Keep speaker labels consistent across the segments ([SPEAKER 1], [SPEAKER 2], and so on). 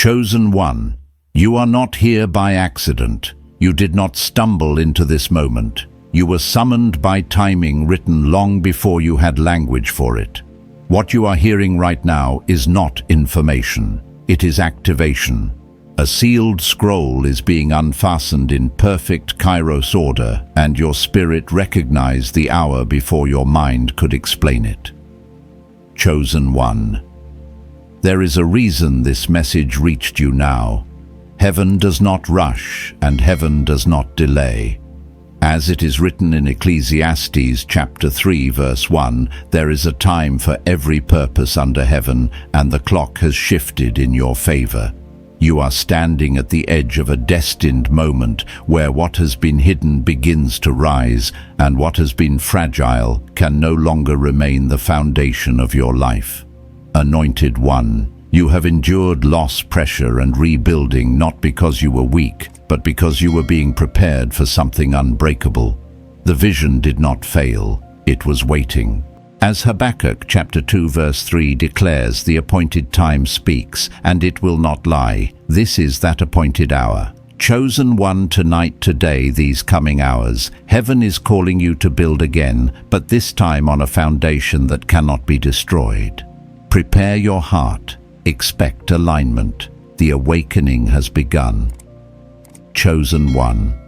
[SPEAKER 1] Chosen one, you are not here by accident. You did not stumble into this moment. You were summoned by timing written long before you had language for it. What you are hearing right now is not information. It is activation. A sealed scroll is being unfastened in perfect Kairos order, and your spirit recognized the hour before your mind could explain it. Chosen one. There is a reason this message reached you now. Heaven does not rush, and heaven does not delay. As it is written in Ecclesiastes chapter 3 verse 1, there is a time for every purpose under heaven, and the clock has shifted in your favor. You are standing at the edge of a destined moment where what has been hidden begins to rise, and what has been fragile can no longer remain the foundation of your life. Anointed one, you have endured loss, pressure, and rebuilding not because you were weak, but because you were being prepared for something unbreakable. The vision did not fail, it was waiting. As Habakkuk chapter 2 verse 3 declares, the appointed time speaks, and it will not lie. This is that appointed hour. Chosen one, tonight, today, these coming hours, heaven is calling you to build again, but this time on a foundation that cannot be destroyed. Prepare your heart. Expect alignment. The awakening has begun. Chosen one.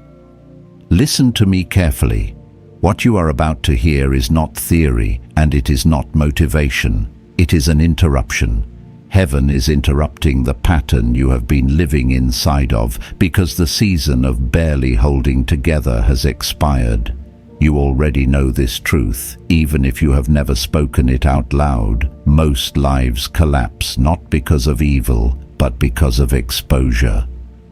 [SPEAKER 1] Listen to me carefully. What you are about to hear is not theory, and it is not motivation. It is an interruption. Heaven is interrupting the pattern you have been living inside of, because the season of barely holding together has expired. You already know this truth, even if you have never spoken it out loud. Most lives collapse not because of evil, but because of exposure.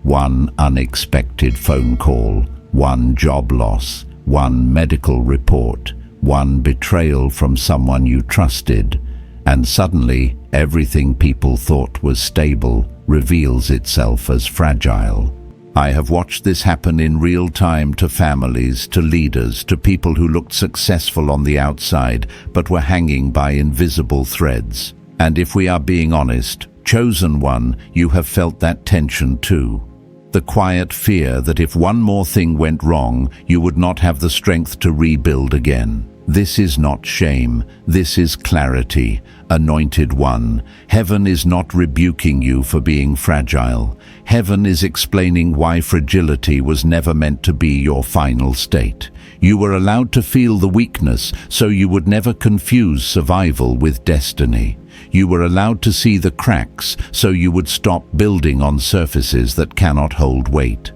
[SPEAKER 1] One unexpected phone call, one job loss, one medical report, one betrayal from someone you trusted, and suddenly everything people thought was stable reveals itself as fragile. I have watched this happen in real time to families, to leaders, to people who looked successful on the outside but were hanging by invisible threads. And if we are being honest, chosen one, you have felt that tension too. The quiet fear that if one more thing went wrong, you would not have the strength to rebuild again. This is not shame, this is clarity. Anointed one, heaven is not rebuking you for being fragile. Heaven is explaining why fragility was never meant to be your final state. You were allowed to feel the weakness so you would never confuse survival with destiny. You were allowed to see the cracks so you would stop building on surfaces that cannot hold weight.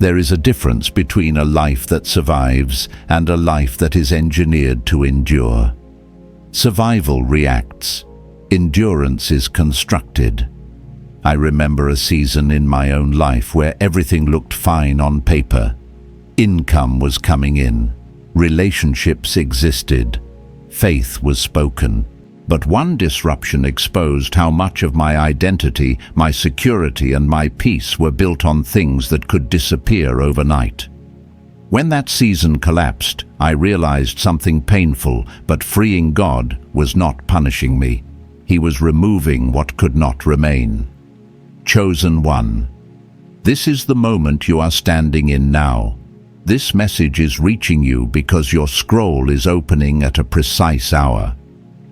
[SPEAKER 1] There is a difference between a life that survives and a life that is engineered to endure. Survival reacts. Endurance is constructed. I remember a season in my own life where everything looked fine on paper. Income was coming in. Relationships existed. Faith was spoken. But one disruption exposed how much of my identity, my security, and my peace were built on things that could disappear overnight. When that season collapsed, I realized something painful, but freeing God was not punishing me. He was removing what could not remain. Chosen one. This is the moment you are standing in now. This message is reaching you because your scroll is opening at a precise hour.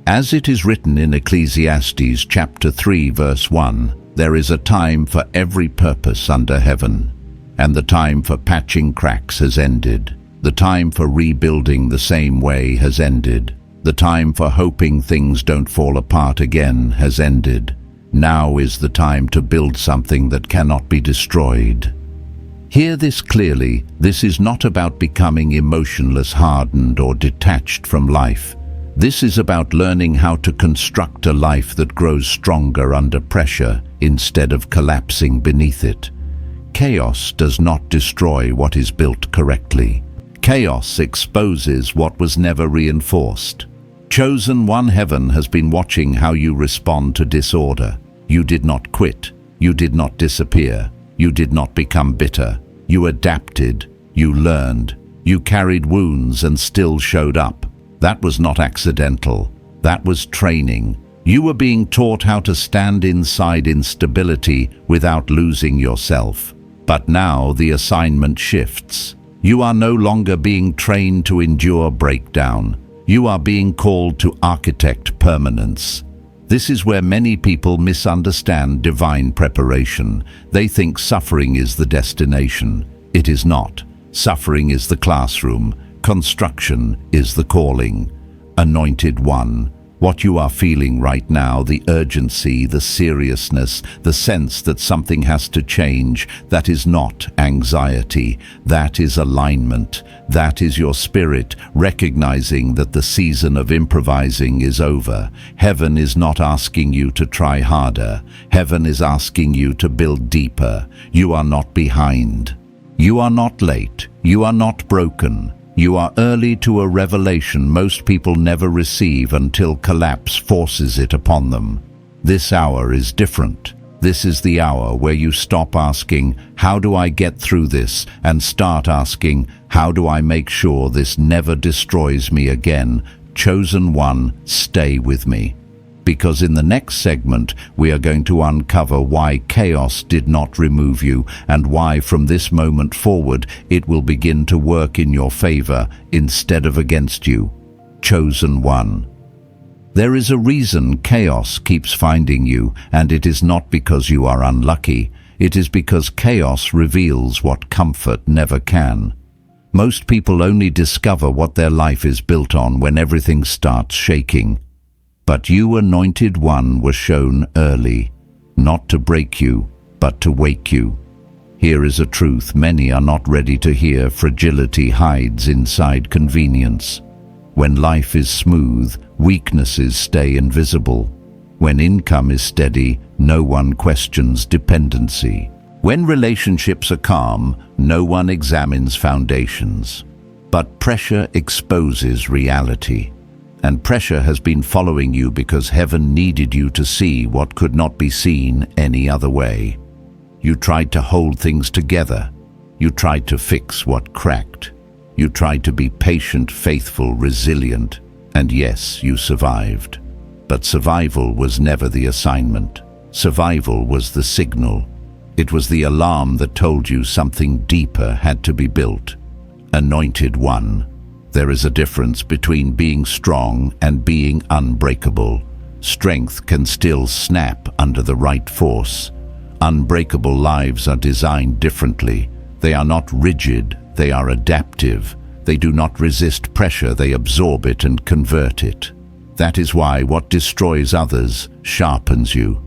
[SPEAKER 1] As it is written in Ecclesiastes chapter 3 verse 1, there is a time for every purpose under heaven, and the time for patching cracks has ended. The time for rebuilding the same way has ended. The time for hoping things don't fall apart again has ended. Now is the time to build something that cannot be destroyed. Hear this clearly. This is not about becoming emotionless, hardened, or detached from life. This is about learning how to construct a life that grows stronger under pressure instead of collapsing beneath it. Chaos does not destroy what is built correctly. Chaos exposes what was never reinforced. Chosen one, heaven has been watching how you respond to disorder. You did not quit. You did not disappear. You did not become bitter. You adapted. You learned. You carried wounds and still showed up. That was not accidental. That was training. You were being taught how to stand inside instability without losing yourself. But now the assignment shifts. You are no longer being trained to endure breakdown. You are being called to architect permanence. This is where many people misunderstand divine preparation. They think suffering is the destination. It is not. Suffering is the classroom. Construction is the calling. Anointed One, what you are feeling right now, the urgency, the seriousness, the sense that something has to change, that is not anxiety. That is alignment. That is your spirit recognizing that the season of improvising is over. Heaven is not asking you to try harder. Heaven is asking you to build deeper. You are not behind. You are not late. You are not broken. You are early to a revelation most people never receive until collapse forces it upon them. This hour is different. This is the hour where you stop asking, "How do I get through this?" and start asking, "How do I make sure this never destroys me again?" Chosen One, stay with me. Because in the next segment, we are going to uncover why chaos did not remove you and why from this moment forward it will begin to work in your favor instead of against you. Chosen One. There is a reason chaos keeps finding you, and it is not because you are unlucky. It is because chaos reveals what comfort never can. Most people only discover what their life is built on when everything starts shaking. But you, Anointed One, were shown early, not to break you, but to wake you. Here is a truth many are not ready to hear. Fragility hides inside convenience. When life is smooth, weaknesses stay invisible. When income is steady, no one questions dependency. When relationships are calm, no one examines foundations. But pressure exposes reality. And pressure has been following you because heaven needed you to see what could not be seen any other way. You tried to hold things together. You tried to fix what cracked. You tried to be patient, faithful, resilient. And yes, you survived. But survival was never the assignment. Survival was the signal. It was the alarm that told you something deeper had to be built. Anointed One. There is a difference between being strong and being unbreakable. Strength can still snap under the right force. Unbreakable lives are designed differently. They are not rigid, they are adaptive. They do not resist pressure, they absorb it and convert it. That is why what destroys others sharpens you.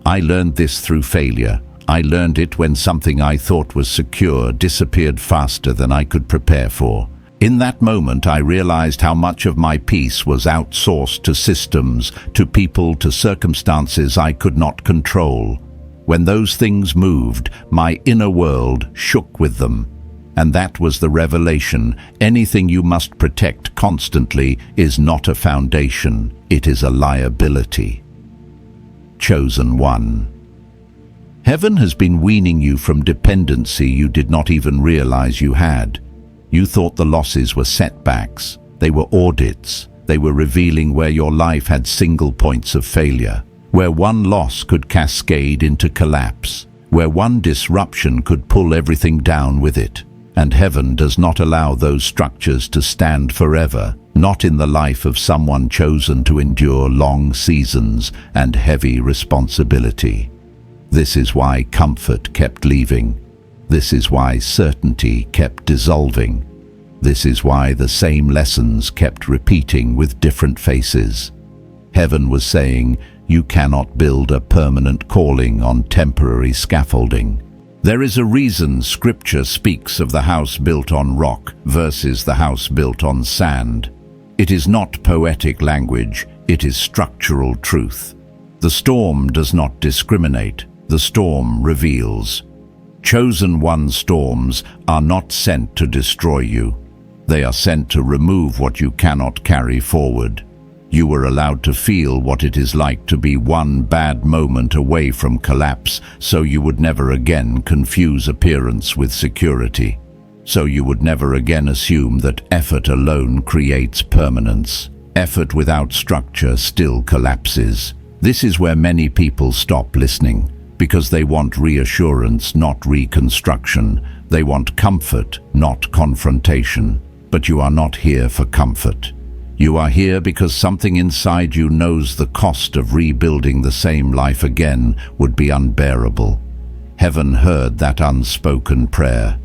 [SPEAKER 1] I learned this through failure. I learned it when something I thought was secure disappeared faster than I could prepare for. In that moment, I realized how much of my peace was outsourced to systems, to people, to circumstances I could not control. When those things moved, my inner world shook with them. And that was the revelation. Anything you must protect constantly is not a foundation, it is a liability. Chosen One. Heaven has been weaning you from dependency you did not even realize you had. You thought the losses were setbacks. They were audits. They were revealing where your life had single points of failure, where one loss could cascade into collapse, where one disruption could pull everything down with it. And heaven does not allow those structures to stand forever, not in the life of someone chosen to endure long seasons and heavy responsibility. This is why comfort kept leaving. This is why certainty kept dissolving. This is why the same lessons kept repeating with different faces. Heaven was saying, you cannot build a permanent calling on temporary scaffolding. There is a reason Scripture speaks of the house built on rock versus the house built on sand. It is not poetic language, it is structural truth. The storm does not discriminate, the storm reveals. Chosen One storms are not sent to destroy you. They are sent to remove what you cannot carry forward. You were allowed to feel what it is like to be one bad moment away from collapse, so you would never again confuse appearance with security. So you would never again assume that effort alone creates permanence. Effort without structure still collapses. This is where many people stop listening, because they want reassurance, not reconstruction. They want comfort, not confrontation. But you are not here for comfort. You are here because something inside you knows the cost of rebuilding the same life again would be unbearable. Heaven heard that unspoken prayer.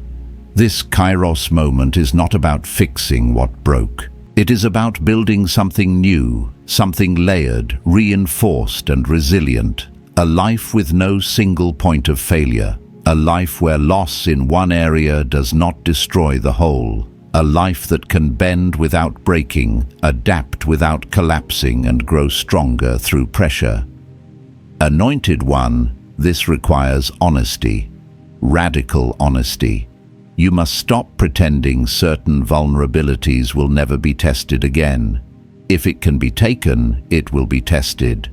[SPEAKER 1] This Kairos moment is not about fixing what broke. It is about building something new, something layered, reinforced and resilient. A life with no single point of failure. A life where loss in one area does not destroy the whole. A life that can bend without breaking, adapt without collapsing, and grow stronger through pressure. Anointed One, this requires honesty. Radical honesty. You must stop pretending certain vulnerabilities will never be tested again. If it can be taken, it will be tested.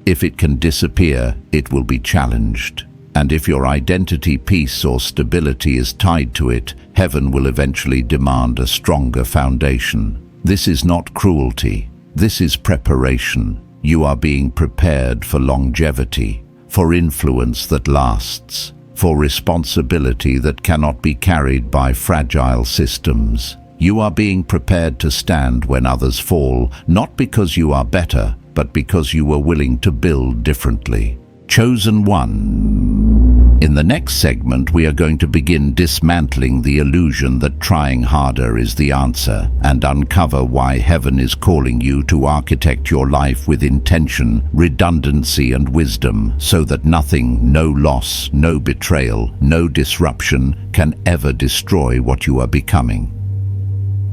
[SPEAKER 1] If it can disappear, it will be challenged. And if your identity, peace, or stability is tied to it, heaven will eventually demand a stronger foundation. This is not cruelty. This is preparation. You are being prepared for longevity, for influence that lasts, for responsibility that cannot be carried by fragile systems. You are being prepared to stand when others fall, not because you are better, but because you were willing to build differently. Chosen One. In the next segment, we are going to begin dismantling the illusion that trying harder is the answer and uncover why heaven is calling you to architect your life with intention, redundancy, and wisdom, so that nothing, no loss, no betrayal, no disruption can ever destroy what you are becoming.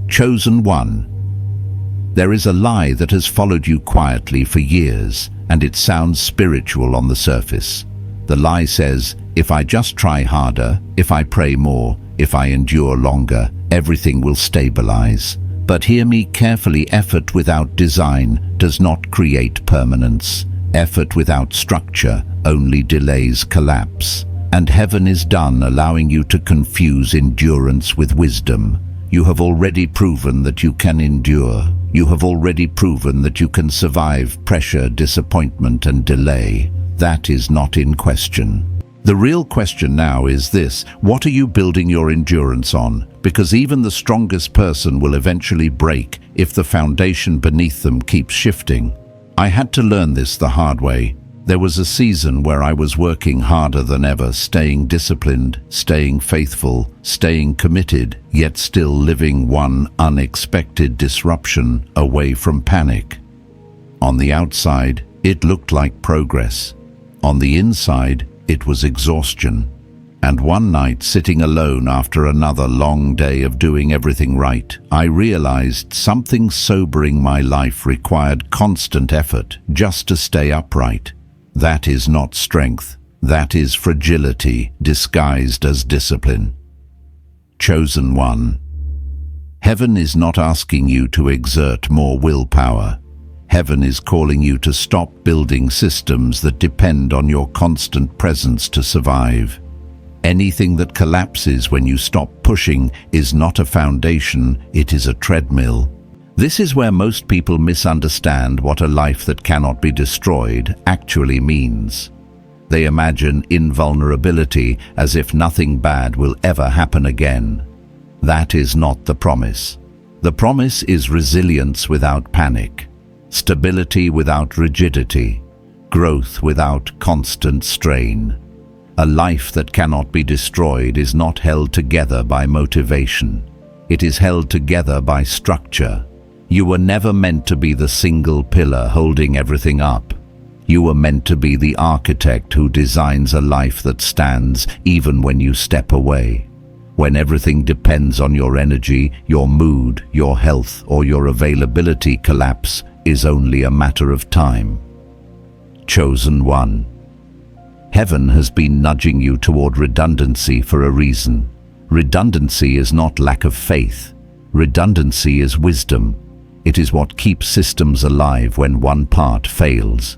[SPEAKER 1] Chosen One. There is a lie that has followed you quietly for years, and it sounds spiritual on the surface. The lie says, if I just try harder, if I pray more, if I endure longer, everything will stabilize. But hear me carefully, effort without design does not create permanence. Effort without structure only delays collapse. And heaven is done allowing you to confuse endurance with wisdom. You have already proven that you can endure. You have already proven that you can survive pressure, disappointment, and delay. That is not in question. The real question now is this: what are you building your endurance on? Because even the strongest person will eventually break if the foundation beneath them keeps shifting. I had to learn this the hard way. There was a season where I was working harder than ever, staying disciplined, staying faithful, staying committed, yet still living one unexpected disruption away from panic. On the outside, it looked like progress. On the inside, it was exhaustion. And one night, sitting alone after another long day of doing everything right, I realized something sobering. My life required constant effort just to stay upright. That is not strength. That is fragility disguised as discipline. Chosen One. Heaven is not asking you to exert more willpower. Heaven is calling you to stop building systems that depend on your constant presence to survive. Anything that collapses when you stop pushing is not a foundation, it is a treadmill. This is where most people misunderstand what a life that cannot be destroyed actually means. They imagine invulnerability as if nothing bad will ever happen again. That is not the promise. The promise is resilience without panic, stability without rigidity, growth without constant strain. A life that cannot be destroyed is not held together by motivation. It is held together by structure. You were never meant to be the single pillar holding everything up. You were meant to be the architect who designs a life that stands even when you step away. When everything depends on your energy, your mood, your health, or your availability, collapse is only a matter of time. Chosen One. Heaven has been nudging you toward redundancy for a reason. Redundancy is not lack of faith. Redundancy is wisdom. It is what keeps systems alive when one part fails.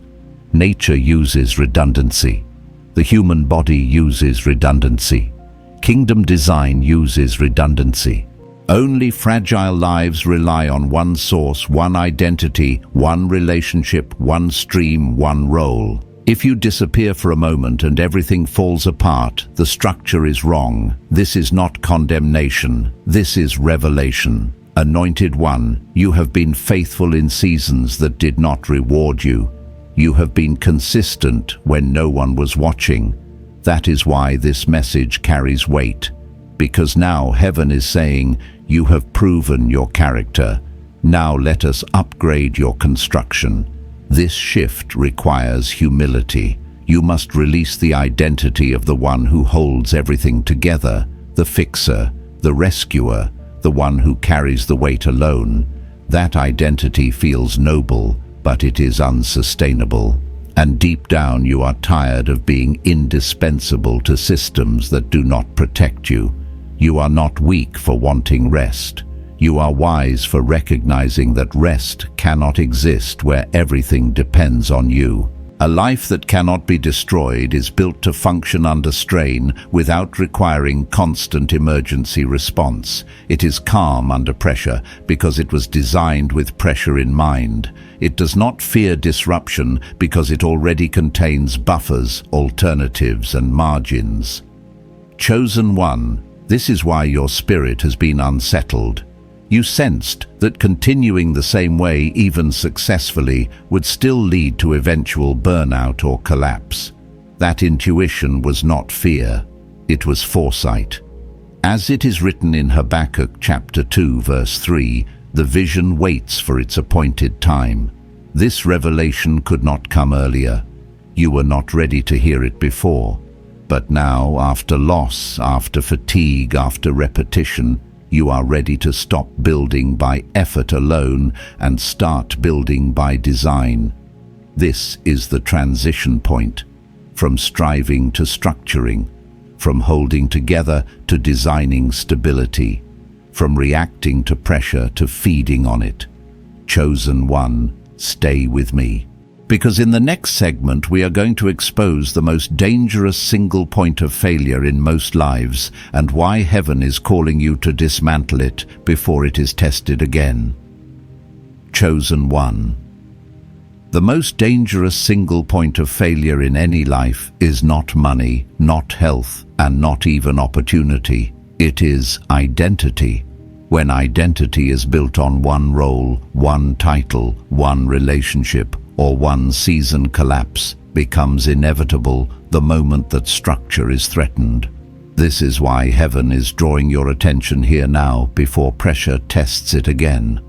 [SPEAKER 1] Nature uses redundancy. The human body uses redundancy. Kingdom design uses redundancy. Only fragile lives rely on one source, one identity, one relationship, one stream, one role. If you disappear for a moment and everything falls apart, the structure is wrong. This is not condemnation. This is revelation. Anointed one, you have been faithful in seasons that did not reward you. You have been consistent when no one was watching. That is why this message carries weight. Because now heaven is saying, you have proven your character. Now let us upgrade your construction. This shift requires humility. You must release the identity of the one who holds everything together, the fixer, the rescuer, the one who carries the weight alone. That identity feels noble, but it is unsustainable. And deep down you are tired of being indispensable to systems that do not protect you. You are not weak for wanting rest. You are wise for recognizing that rest cannot exist where everything depends on you. A life that cannot be destroyed is built to function under strain without requiring constant emergency response. It is calm under pressure because it was designed with pressure in mind. It does not fear disruption because it already contains buffers, alternatives, and margins. Chosen one, this is why your spirit has been unsettled. You sensed that continuing the same way, even successfully, would still lead to eventual burnout or collapse. That intuition was not fear, it was foresight. As it is written in Habakkuk chapter 2 verse 3, the vision waits for its appointed time. This revelation could not come earlier. You were not ready to hear it before. But now, after loss, after fatigue, after repetition, you are ready to stop building by effort alone and start building by design. This is the transition point, from striving to structuring, from holding together to designing stability, from reacting to pressure to feeding on it. Chosen one, stay with me. Because in the next segment we are going to expose the most dangerous single point of failure in most lives and why heaven is calling you to dismantle it before it is tested again. Chosen one. The most dangerous single point of failure in any life is not money, not health, and not even opportunity. It is identity. When identity is built on one role, one title, one relationship, or one season collapse becomes inevitable the moment that structure is threatened. This is why heaven is drawing your attention here now before pressure tests it again.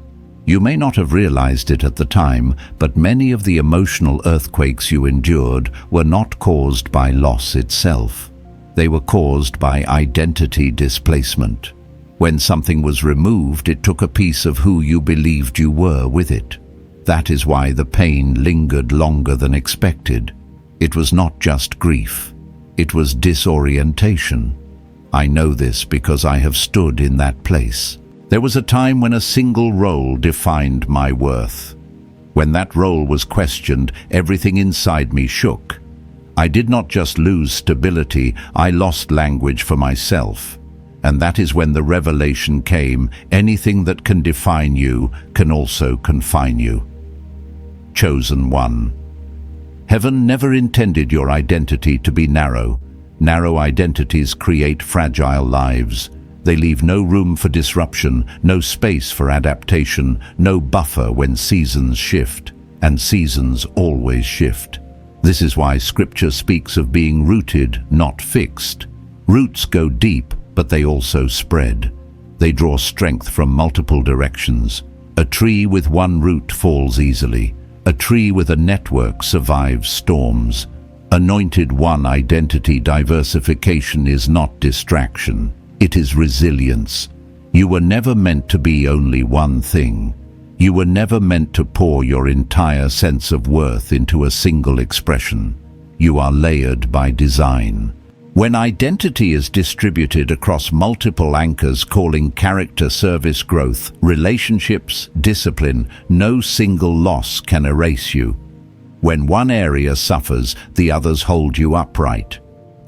[SPEAKER 1] You may not have realized it at the time, but many of the emotional earthquakes you endured were not caused by loss itself. They were caused by identity displacement. When something was removed, it took a piece of who you believed you were with it. That is why the pain lingered longer than expected. It was not just grief. It was disorientation. I know this because I have stood in that place. There was a time when a single role defined my worth. When that role was questioned, everything inside me shook. I did not just lose stability, I lost language for myself. And that is when the revelation came: anything that can define you can also confine you. Chosen one. Heaven never intended your identity to be narrow. Narrow identities create fragile lives. They leave no room for disruption, no space for adaptation, no buffer when seasons shift. And seasons always shift. This is why Scripture speaks of being rooted, not fixed. Roots go deep, but they also spread. They draw strength from multiple directions. A tree with one root falls easily. A tree with a network survives storms. Anointed one identity diversification is not distraction. It is resilience. You were never meant to be only one thing. You were never meant to pour your entire sense of worth into a single expression. You are layered by design. When identity is distributed across multiple anchors calling character, service, growth, relationships, discipline, no single loss can erase you. When one area suffers, the others hold you upright.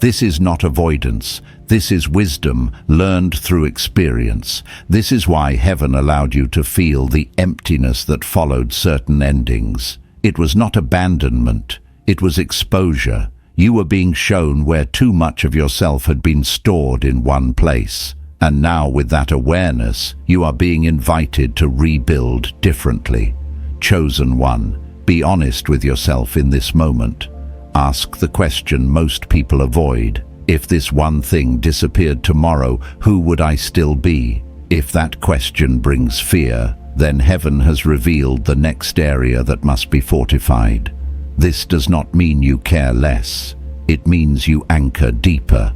[SPEAKER 1] This is not avoidance. This is wisdom learned through experience. This is why heaven allowed you to feel the emptiness that followed certain endings. It was not abandonment. It was exposure. You were being shown where too much of yourself had been stored in one place. And now, with that awareness, you are being invited to rebuild differently. Chosen one, be honest with yourself in this moment. Ask the question most people avoid. If this one thing disappeared tomorrow, who would I still be? If that question brings fear, then heaven has revealed the next area that must be fortified. This does not mean you care less. It means you anchor deeper.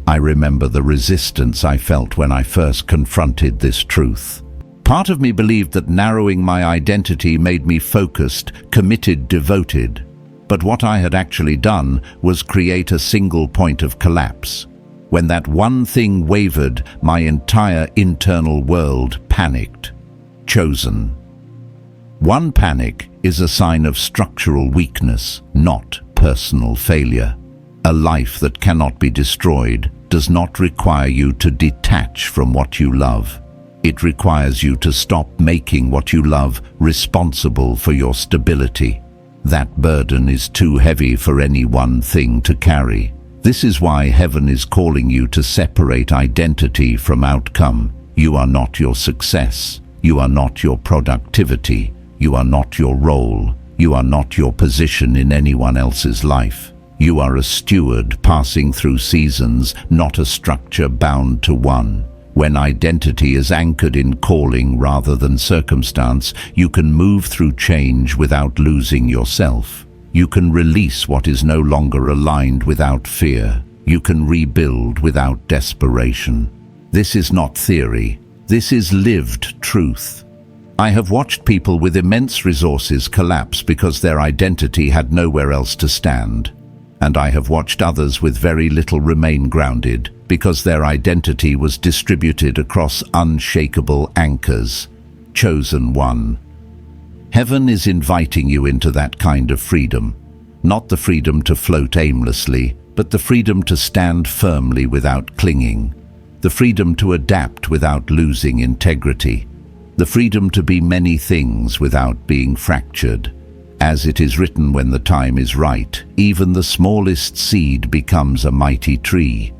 [SPEAKER 1] I remember the resistance I felt when I first confronted this truth. Part of me believed that narrowing my identity made me focused, committed, devoted. But what I had actually done was create a single point of collapse. When that one thing wavered, my entire internal world panicked. Chosen. One panic is a sign of structural weakness, not personal failure. A life that cannot be destroyed does not require you to detach from what you love. It requires you to stop making what you love responsible for your stability. That burden is too heavy for any one thing to carry. This is why heaven is calling you to separate identity from outcome. You are not your success. You are not your productivity. You are not your role. You are not your position in anyone else's life. You are a steward passing through seasons, not a structure bound to one. When identity is anchored in calling rather than circumstance, you can move through change without losing yourself. You can release what is no longer aligned without fear. You can rebuild without desperation. This is not theory. This is lived truth. I have watched people with immense resources collapse because their identity had nowhere else to stand. And I have watched others with very little remain grounded because their identity was distributed across unshakable anchors. Chosen one. Heaven is inviting you into that kind of freedom. Not the freedom to float aimlessly, but the freedom to stand firmly without clinging. The freedom to adapt without losing integrity. The freedom to be many things without being fractured. As it is written, when the time is right, even the smallest seed becomes a mighty tree.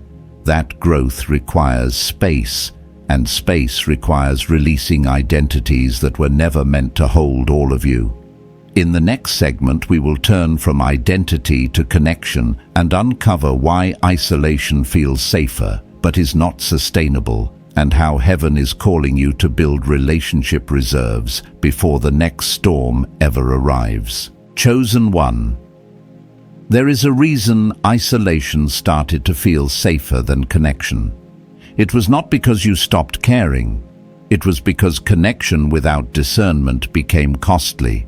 [SPEAKER 1] That growth requires space, and space requires releasing identities that were never meant to hold all of you. In the next segment, we will turn from identity to connection and uncover why isolation feels safer but is not sustainable, and how heaven is calling you to build relationship reserves before the next storm ever arrives. Chosen one. There is a reason isolation started to feel safer than connection. It was not because you stopped caring. It was because connection without discernment became costly.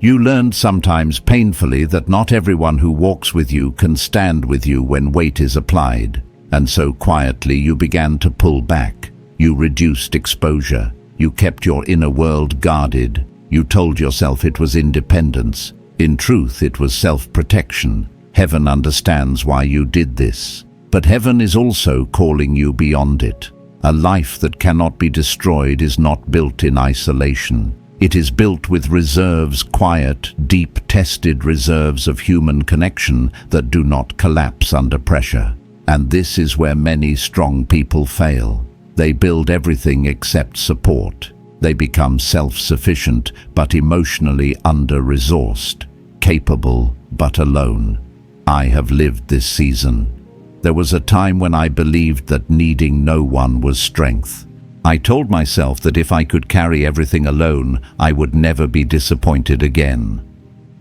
[SPEAKER 1] You learned, sometimes painfully, that not everyone who walks with you can stand with you when weight is applied. And so quietly you began to pull back. You reduced exposure. You kept your inner world guarded. You told yourself it was independence. In truth, it was self-protection. Heaven understands why you did this. But heaven is also calling you beyond it. A life that cannot be destroyed is not built in isolation. It is built with reserves, quiet, deep-tested reserves of human connection that do not collapse under pressure. And this is where many strong people fail. They build everything except support. They become self-sufficient but emotionally under-resourced, capable but alone. I have lived this season. There was a time when I believed that needing no one was strength. I told myself that if I could carry everything alone, I would never be disappointed again.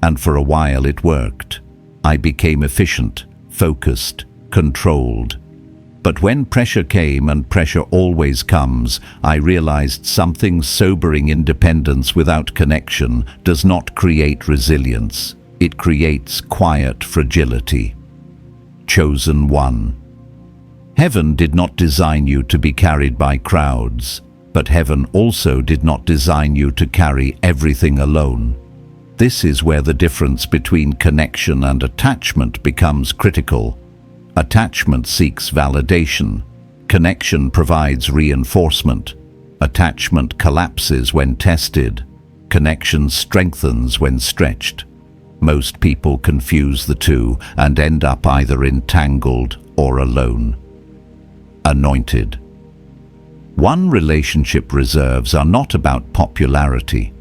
[SPEAKER 1] And for a while it worked. I became efficient, focused, controlled. But when pressure came, and pressure always comes, I realized something sobering. Independence without connection does not create resilience. It creates quiet fragility. Chosen one. Heaven did not design you to be carried by crowds, but heaven also did not design you to carry everything alone. This is where the difference between connection and attachment becomes critical. Attachment seeks validation. Connection provides reinforcement. Attachment collapses when tested. Connection strengthens when stretched. Most people confuse the two and end up either entangled or alone. Anointed. One relationship reserves are not about popularity.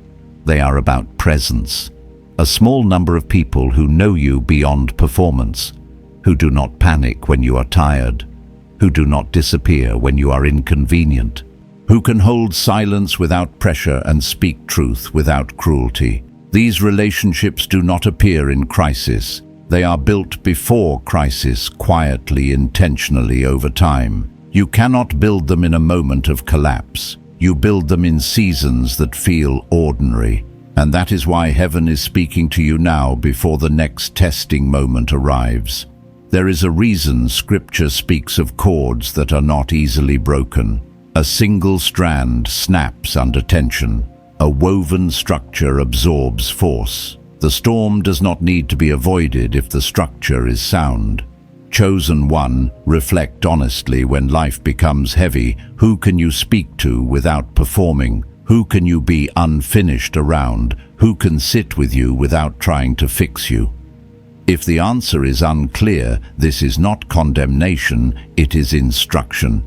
[SPEAKER 1] They are about presence. A small number of people who know you beyond performance, who do not panic when you are tired, who do not disappear when you are inconvenient, who can hold silence without pressure and speak truth without cruelty. These relationships do not appear in crisis. They are built before crisis, quietly, intentionally over time. You cannot build them in a moment of collapse. You build them in seasons that feel ordinary. And that is why heaven is speaking to you now before the next testing moment arrives. There is a reason Scripture speaks of cords that are not easily broken. A single strand snaps under tension. A woven structure absorbs force. The storm does not need to be avoided if the structure is sound. Chosen one, reflect honestly when life becomes heavy. Who can you speak to without performing? Who can you be unfinished around? Who can sit with you without trying to fix you? If the answer is unclear, this is not condemnation, it is instruction.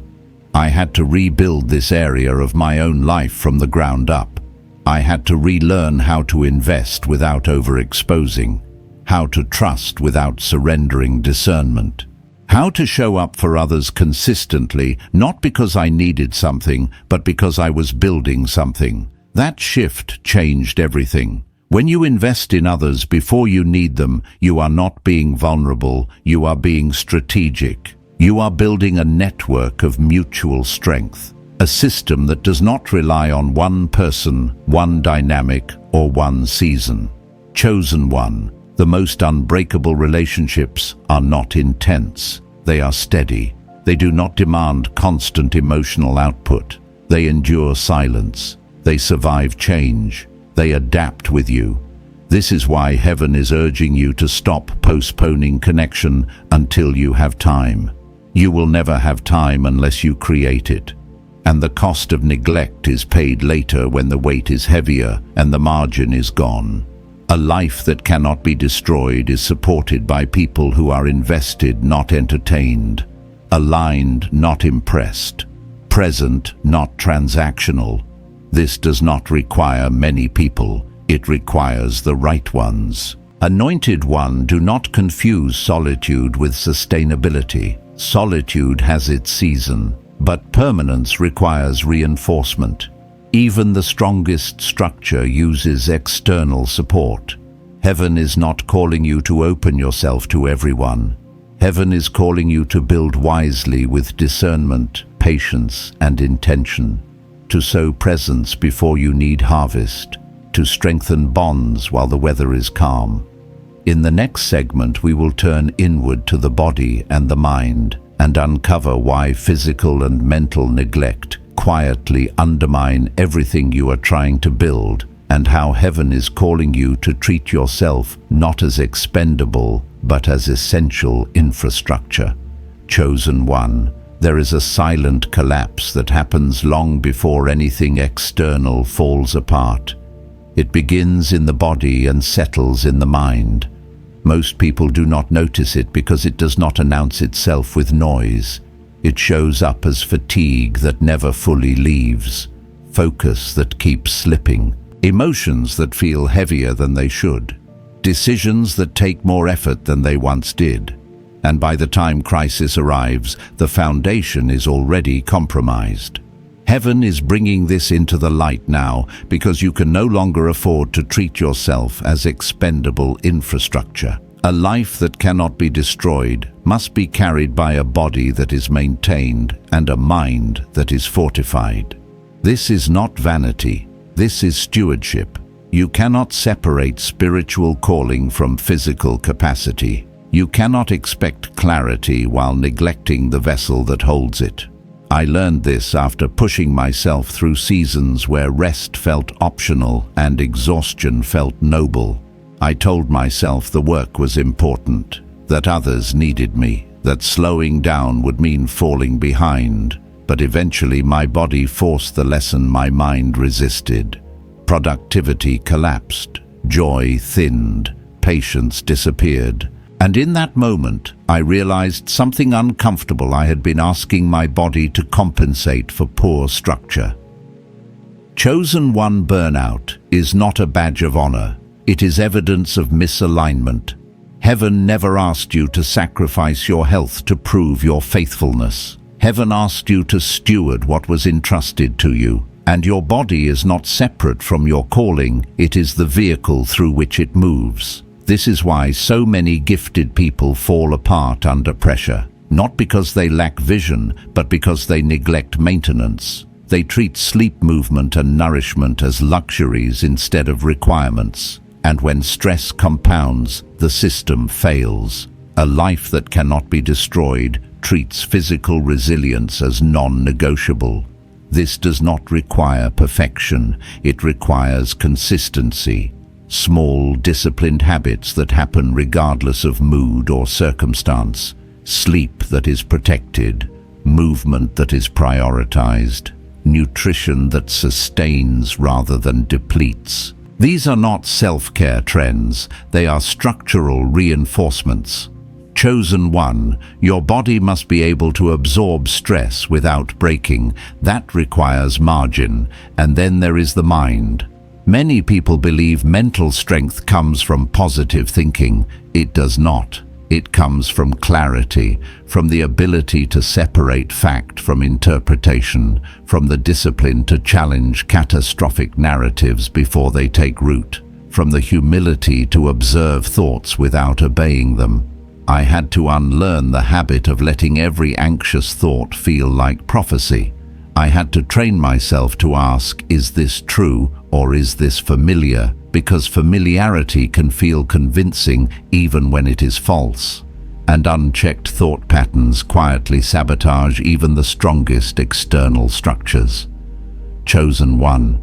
[SPEAKER 1] I had to rebuild this area of my own life from the ground up. I had to relearn how to invest without overexposing, how to trust without surrendering discernment, how to show up for others consistently, not because I needed something, but because I was building something. That shift changed everything. When you invest in others before you need them, you are not being vulnerable, you are being strategic. You are building a network of mutual strength, a system that does not rely on one person, one dynamic, or one season. Chosen one. The most unbreakable relationships are not intense. They are steady. They do not demand constant emotional output. They endure silence. They survive change. They adapt with you. This is why heaven is urging you to stop postponing connection until you have time. You will never have time unless you create it. And the cost of neglect is paid later when the weight is heavier and the margin is gone. A life that cannot be destroyed is supported by people who are invested, not entertained, aligned, not impressed, present, not transactional. This does not require many people, it requires the right ones. Anointed one, do not confuse solitude with sustainability. Solitude has its season, but permanence requires reinforcement. Even the strongest structure uses external support. Heaven is not calling you to open yourself to everyone. Heaven is calling you to build wisely with discernment, patience, and intention. To sow presence before you need harvest. To strengthen bonds while the weather is calm. In the next segment, we will turn inward to the body and the mind and uncover why physical and mental neglect quietly undermine everything you are trying to build, and how heaven is calling you to treat yourself not as expendable, but as essential infrastructure. Chosen one, there is a silent collapse that happens long before anything external falls apart. It begins in the body and settles in the mind. Most people do not notice it because it does not announce itself with noise. It shows up as fatigue that never fully leaves, focus that keeps slipping, emotions that feel heavier than they should, decisions that take more effort than they once did. And by the time crisis arrives, the foundation is already compromised. Heaven is bringing this into the light now because you can no longer afford to treat yourself as expendable infrastructure. A life that cannot be destroyed must be carried by a body that is maintained and a mind that is fortified. This is not vanity. This is stewardship. You cannot separate spiritual calling from physical capacity. You cannot expect clarity while neglecting the vessel that holds it. I learned this after pushing myself through seasons where rest felt optional and exhaustion felt noble. I told myself the work was important, that others needed me, that slowing down would mean falling behind, but eventually my body forced the lesson my mind resisted. Productivity collapsed, joy thinned, patience disappeared, and in that moment I realized something uncomfortable. I had been asking my body to compensate for poor structure. Chosen one burnout is not a badge of honor. It is evidence of misalignment. Heaven never asked you to sacrifice your health to prove your faithfulness. Heaven asked you to steward what was entrusted to you, and your body is not separate from your calling. It is the vehicle through which it moves. This is why so many gifted people fall apart under pressure, not because they lack vision, but because they neglect maintenance. They treat sleep, movement, and nourishment as luxuries instead of requirements. And when stress compounds, the system fails. A life that cannot be destroyed treats physical resilience as non-negotiable. This does not require perfection, it requires consistency. Small, disciplined habits that happen regardless of mood or circumstance. Sleep that is protected, movement that is prioritized, nutrition that sustains rather than depletes. These are not self-care trends, they are structural reinforcements. Chosen one, your body must be able to absorb stress without breaking. That requires margin. And then there is the mind. Many people believe mental strength comes from positive thinking. It does not. It comes from clarity, from the ability to separate fact from interpretation, from the discipline to challenge catastrophic narratives before they take root, from the humility to observe thoughts without obeying them. I had to unlearn the habit of letting every anxious thought feel like prophecy. I had to train myself to ask, is this true or is this familiar? Because familiarity can feel convincing even when it is false. And unchecked thought patterns quietly sabotage even the strongest external structures. Chosen one.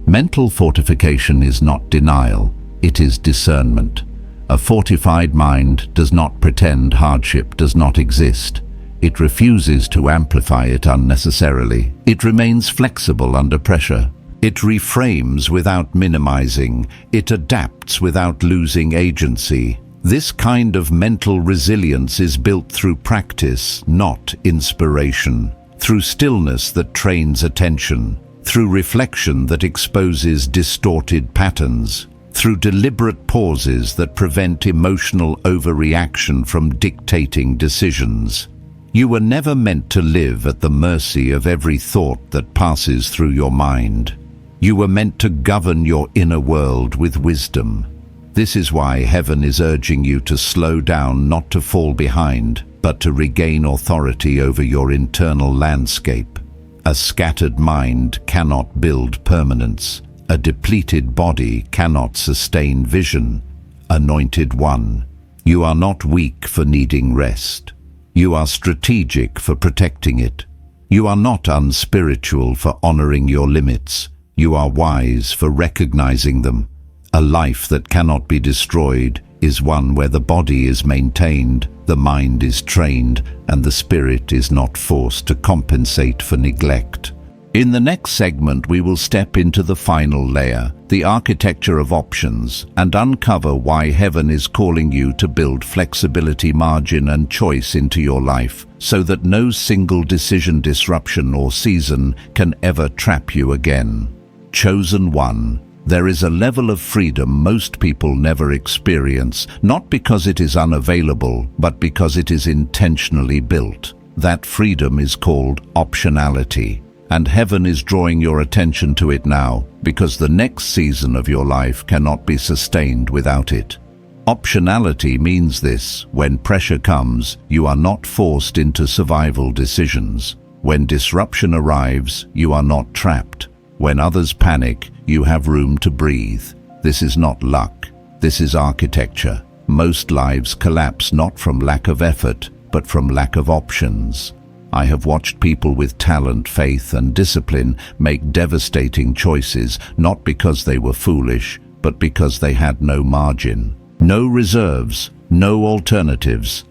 [SPEAKER 1] Mental fortification is not denial, it is discernment. A fortified mind does not pretend hardship does not exist. It refuses to amplify it unnecessarily. It remains flexible under pressure. It reframes without minimizing. It adapts without losing agency. This kind of mental resilience is built through practice, not inspiration. Through stillness that trains attention. Through reflection that exposes distorted patterns. Through deliberate pauses that prevent emotional overreaction from dictating decisions. You were never meant to live at the mercy of every thought that passes through your mind. You were meant to govern your inner world with wisdom. This is why heaven is urging you to slow down, not to fall behind, but to regain authority over your internal landscape. A scattered mind cannot build permanence. A depleted body cannot sustain vision. Anointed one, you are not weak for needing rest. You are strategic for protecting it. You are not unspiritual for honoring your limits. You are wise for recognizing them. A life that cannot be destroyed is one where the body is maintained, the mind is trained, and the spirit is not forced to compensate for neglect. In the next segment, we will step into the final layer, the architecture of options, and uncover why heaven is calling you to build flexibility, margin, and choice into your life, so that no single decision, disruption, or season can ever trap you again. Chosen one. There is a level of freedom most people never experience, not because it is unavailable, but because it is intentionally built. That freedom is called optionality. And heaven is drawing your attention to it now, because the next season of your life cannot be sustained without it. Optionality means this: when pressure comes, you are not forced into survival decisions. When disruption arrives, you are not trapped. When others panic, you have room to breathe. This is not luck. This is architecture. Most lives collapse not from lack of effort, but from lack of options. I have watched people with talent, faith, and discipline make devastating choices, not because they were foolish, but because they had no margin, no reserves, no alternatives.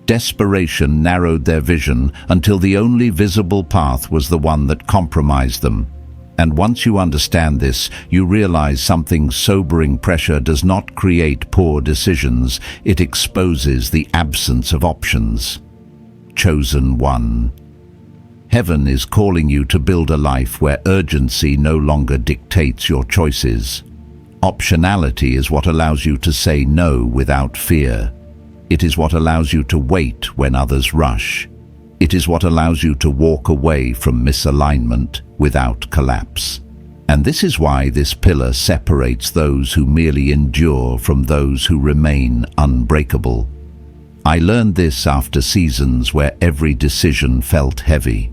[SPEAKER 1] Desperation narrowed their vision until the only visible path was the one that compromised them. And once you understand this, you realize something sobering: pressure does not create poor decisions, it exposes the absence of options. Chosen one. Heaven is calling you to build a life where urgency no longer dictates your choices. Optionality is what allows you to say no without fear. It is what allows you to wait when others rush. It is what allows you to walk away from misalignment without collapse. And this is why this pillar separates those who merely endure from those who remain unbreakable. I learned this after seasons where every decision felt heavy,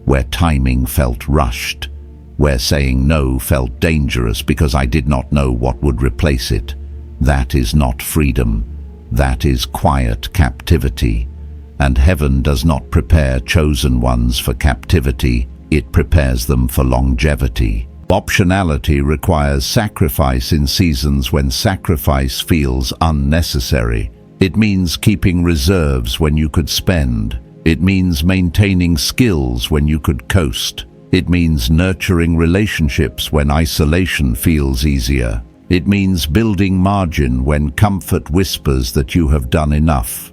[SPEAKER 1] where timing felt rushed, where saying no felt dangerous because I did not know what would replace it. That is not freedom. That is quiet captivity. And heaven does not prepare chosen ones for captivity, it prepares them for longevity. Optionality requires sacrifice in seasons when sacrifice feels unnecessary. It means keeping reserves when you could spend. It means maintaining skills when you could coast. It means nurturing relationships when isolation feels easier. It means building margin when comfort whispers that you have done enough.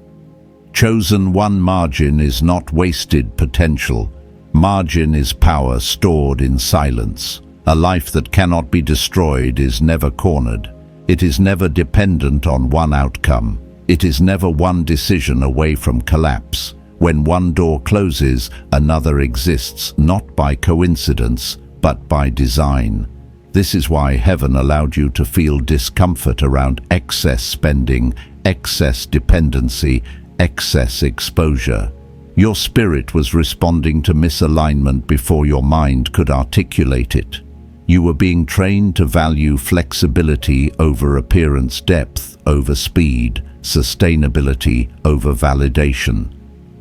[SPEAKER 1] Chosen one margin is not wasted potential. Margin is power stored in silence. A life that cannot be destroyed is never cornered. It is never dependent on one outcome. It is never one decision away from collapse. When one door closes, another exists, not by coincidence, but by design. This is why heaven allowed you to feel discomfort around excess spending, excess dependency, excess exposure. Your spirit was responding to misalignment before your mind could articulate it. You were being trained to value flexibility over appearance, depth over speed, sustainability over validation.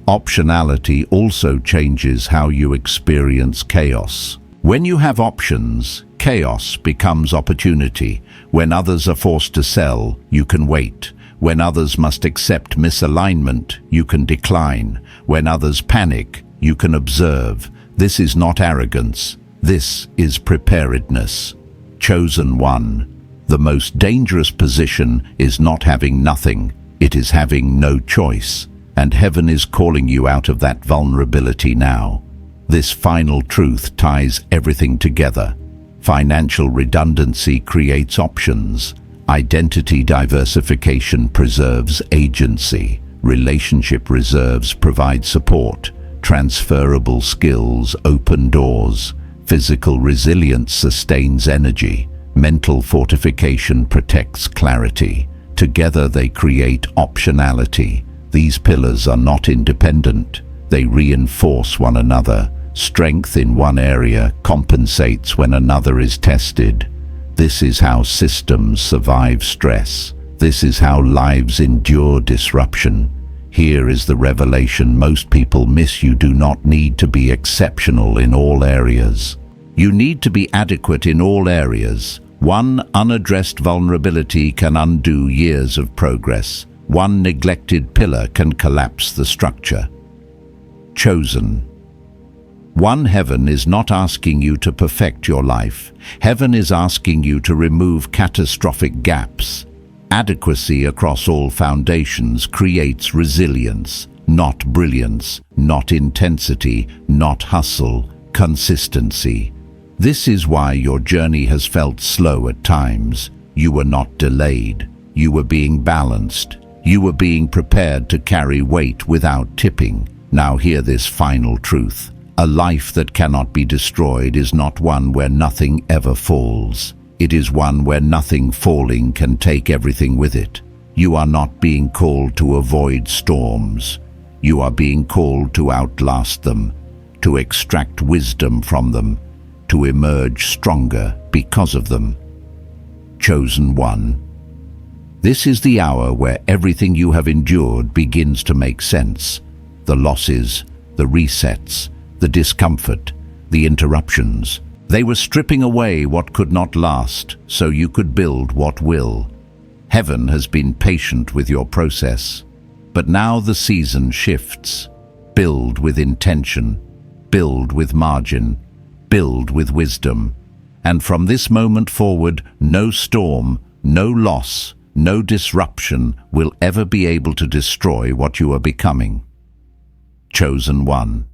[SPEAKER 1] Optionality also changes how you experience chaos. When you have options, chaos becomes opportunity. When others are forced to sell, you can wait. When others must accept misalignment, you can decline. When others panic, you can observe. This is not arrogance. This is preparedness. Chosen one. The most dangerous position is not having nothing. It is having no choice. And heaven is calling you out of that vulnerability now. This final truth ties everything together. Financial redundancy creates options. Identity diversification preserves agency. Relationship reserves provide support. Transferable skills open doors. Physical resilience sustains energy. Mental fortification protects clarity. Together they create optionality. These pillars are not independent. They reinforce one another. Strength in one area compensates when another is tested. This is how systems survive stress. This is how lives endure disruption. Here is the revelation most people miss: you do not need to be exceptional in all areas. You need to be adequate in all areas. One unaddressed vulnerability can undo years of progress. One neglected pillar can collapse the structure. Chosen. One, heaven is not asking you to perfect your life. Heaven is asking you to remove catastrophic gaps. Adequacy across all foundations creates resilience, not brilliance, not intensity, not hustle, consistency. This is why your journey has felt slow at times. You were not delayed. You were being balanced. You were being prepared to carry weight without tipping. Now hear this final truth. A life that cannot be destroyed is not one where nothing ever falls. It is one where nothing falling can take everything with it. You are not being called to avoid storms. You are being called to outlast them, to extract wisdom from them, to emerge stronger because of them. Chosen one. This is the hour where everything you have endured begins to make sense. The losses, the resets, the discomfort, the interruptions. They were stripping away what could not last, so you could build what will. Heaven has been patient with your process, But now the season shifts. Build with intention, build with margin, build with wisdom. And from this moment forward, no storm, no loss, no disruption will ever be able to destroy what you are becoming. Chosen one.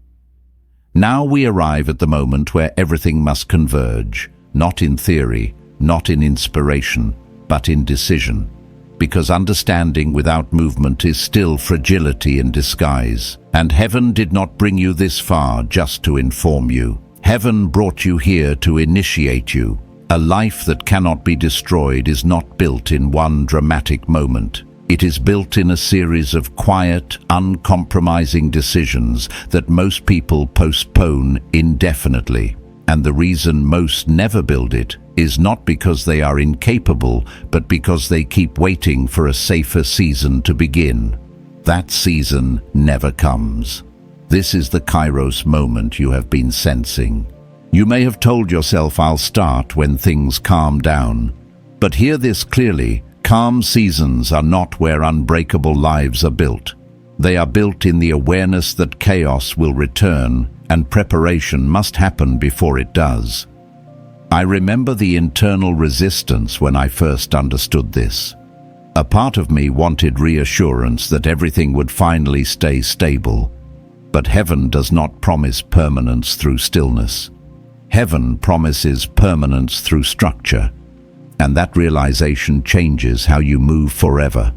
[SPEAKER 1] Now we arrive at the moment where everything must converge, not in theory, not in inspiration, but in decision. Because understanding without movement is still fragility in disguise. And heaven did not bring you this far just to inform you. Heaven brought you here to initiate you. A life that cannot be destroyed is not built in one dramatic moment. It is built in a series of quiet, uncompromising decisions that most people postpone indefinitely. And the reason most never build it is not because they are incapable, but because they keep waiting for a safer season to begin. That season never comes. This is the Kairos moment you have been sensing. You may have told yourself, I'll start when things calm down. But hear this clearly, calm seasons are not where unbreakable lives are built. They are built in the awareness that chaos will return, and preparation must happen before it does. I remember the internal resistance when I first understood this. A part of me wanted reassurance that everything would finally stay stable. But heaven does not promise permanence through stillness. Heaven promises permanence through structure, and that realization changes how you move forever.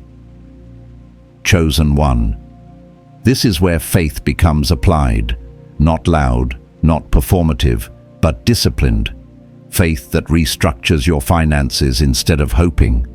[SPEAKER 1] Chosen one. This is where faith becomes applied. Not loud, not performative, but disciplined. Faith that restructures your finances instead of hoping.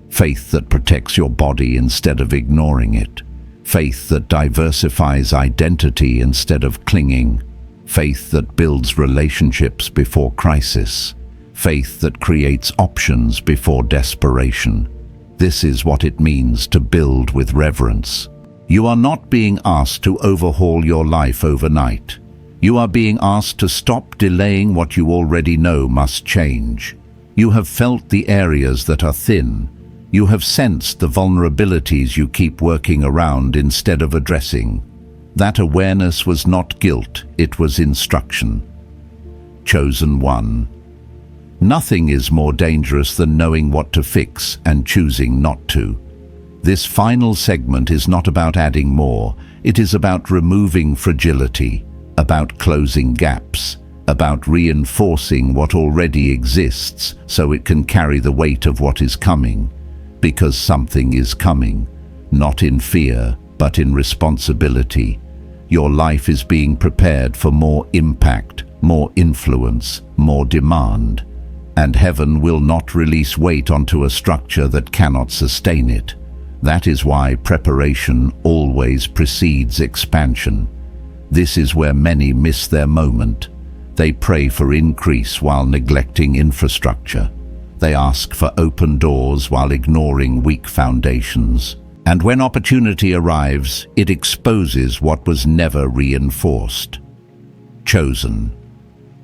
[SPEAKER 1] Faith that protects your body instead of ignoring it. Faith that diversifies identity instead of clinging. Faith that builds relationships before crisis. Faith that creates options before desperation. This is what it means to build with reverence. You are not being asked to overhaul your life overnight. You are being asked to stop delaying what you already know must change. You have felt the areas that are thin. You have sensed the vulnerabilities you keep working around instead of addressing. That awareness was not guilt, it was instruction. Chosen one. Nothing is more dangerous than knowing what to fix and choosing not to. This final segment is not about adding more, it is about removing fragility, about closing gaps, about reinforcing what already exists so it can carry the weight of what is coming. Because something is coming, not in fear, but in responsibility. Your life is being prepared for more impact, more influence, more demand. And heaven will not release weight onto a structure that cannot sustain it. That is why preparation always precedes expansion. This is where many miss their moment. They pray for increase while neglecting infrastructure. They ask for open doors while ignoring weak foundations. And when opportunity arrives, it exposes what was never reinforced. Chosen.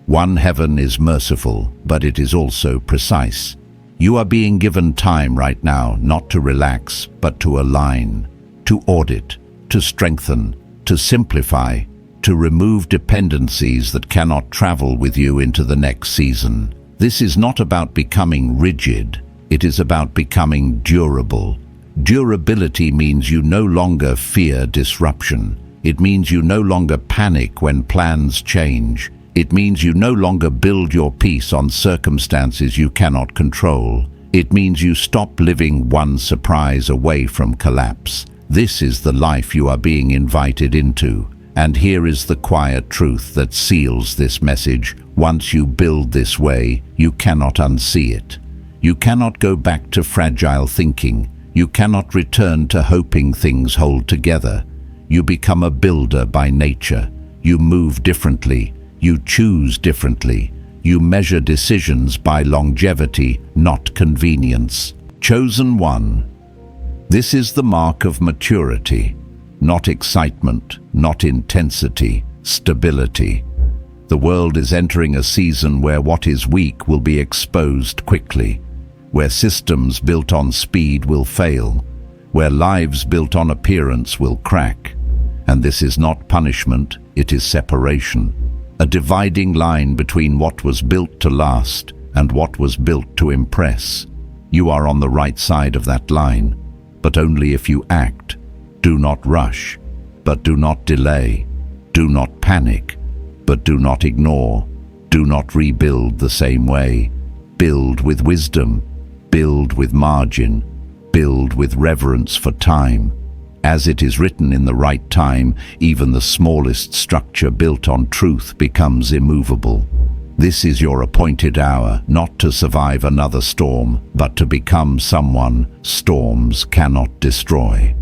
[SPEAKER 1] One heaven is merciful, but it is also precise. You are being given time right now, not to relax, but to align, to audit, to strengthen, to simplify, to remove dependencies that cannot travel with you into the next season. This is not about becoming rigid, it is about becoming durable. Durability means you no longer fear disruption. It means you no longer panic when plans change. It means you no longer build your peace on circumstances you cannot control. It means you stop living one surprise away from collapse. This is the life you are being invited into. And here is the quiet truth that seals this message. Once you build this way, you cannot unsee it. You cannot go back to fragile thinking. You cannot return to hoping things hold together. You become a builder by nature. You move differently. You choose differently. You measure decisions by longevity, not convenience. Chosen one. This is the mark of maturity. Not excitement, not intensity, stability. The world is entering a season where what is weak will be exposed quickly, where systems built on speed will fail, where lives built on appearance will crack. And this is not punishment, it is separation. A dividing line between what was built to last and what was built to impress. You are on the right side of that line, but only if you act. Do not rush, but do not delay. Do not panic, but do not ignore. Do not rebuild the same way. Build with wisdom, build with margin, build with reverence for time. As it is written, in the right time, even the smallest structure built on truth becomes immovable. This is your appointed hour, not to survive another storm, but to become someone storms cannot destroy.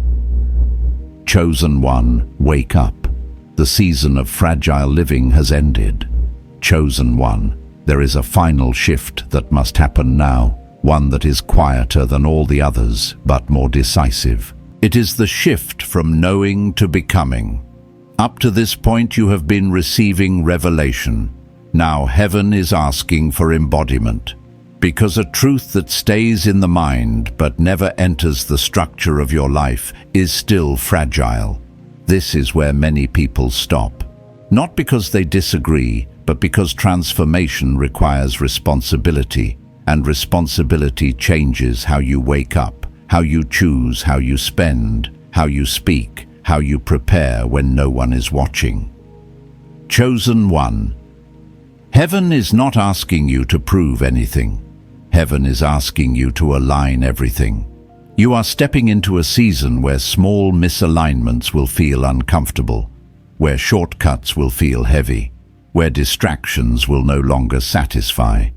[SPEAKER 1] Chosen one, wake up. The season of fragile living has ended. Chosen one, there is a final shift that must happen now, one that is quieter than all the others, but more decisive. It is the shift from knowing to becoming. Up to this point you have been receiving revelation. Now heaven is asking for embodiment. Because a truth that stays in the mind but never enters the structure of your life is still fragile. This is where many people stop. Not because they disagree, but because transformation requires responsibility, and responsibility changes how you wake up, how you choose, how you spend, how you speak, how you prepare when no one is watching. Chosen one. Heaven is not asking you to prove anything. Heaven is asking you to align everything. You are stepping into a season where small misalignments will feel uncomfortable, where shortcuts will feel heavy, where distractions will no longer satisfy.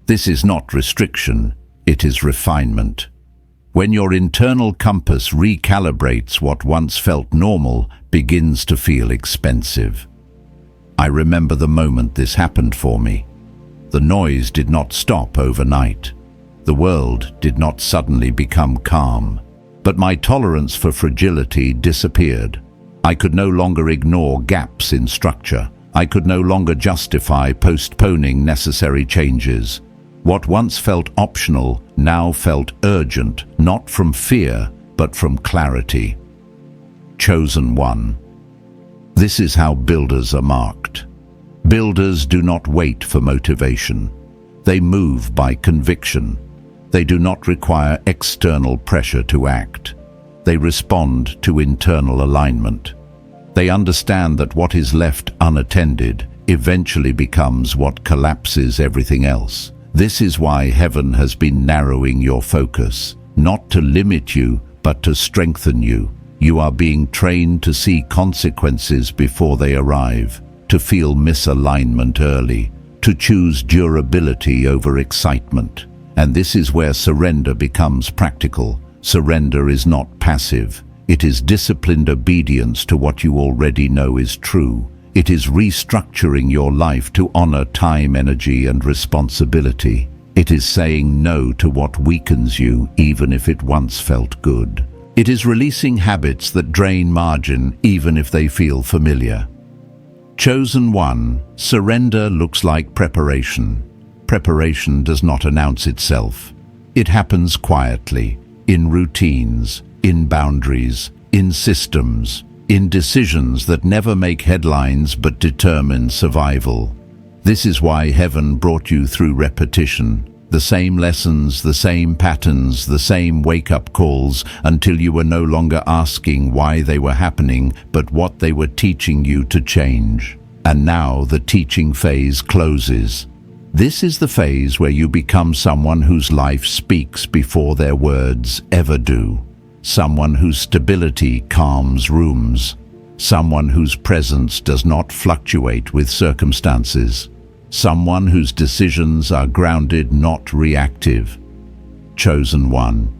[SPEAKER 1] This is not restriction, it is refinement. When your internal compass recalibrates, what once felt normal begins to feel expensive. I remember the moment this happened for me. The noise did not stop overnight. The world did not suddenly become calm. But my tolerance for fragility disappeared. I could no longer ignore gaps in structure. I could no longer justify postponing necessary changes. What once felt optional now felt urgent, not from fear, but from clarity. Chosen one. This is how builders are marked. Builders do not wait for motivation. They move by conviction. They do not require external pressure to act. They respond to internal alignment. They understand that what is left unattended eventually becomes what collapses everything else. This is why heaven has been narrowing your focus, not to limit you, but to strengthen you. You are being trained to see consequences before they arrive, to feel misalignment early, to choose durability over excitement. And this is where surrender becomes practical. Surrender is not passive. It is disciplined obedience to what you already know is true. It is restructuring your life to honor time, energy, and responsibility. It is saying no to what weakens you, even if it once felt good. It is releasing habits that drain margin, even if they feel familiar. Chosen one, surrender looks like preparation. Preparation does not announce itself. It happens quietly, in routines, in boundaries, in systems, in decisions that never make headlines but determine survival. This is why heaven brought you through repetition. The same lessons, the same patterns, the same wake-up calls, until you were no longer asking why they were happening, but what they were teaching you to change. And now the teaching phase closes. This is the phase where you become someone whose life speaks before their words ever do. Someone whose stability calms rooms. Someone whose presence does not fluctuate with circumstances. Someone whose decisions are grounded, not reactive. Chosen one.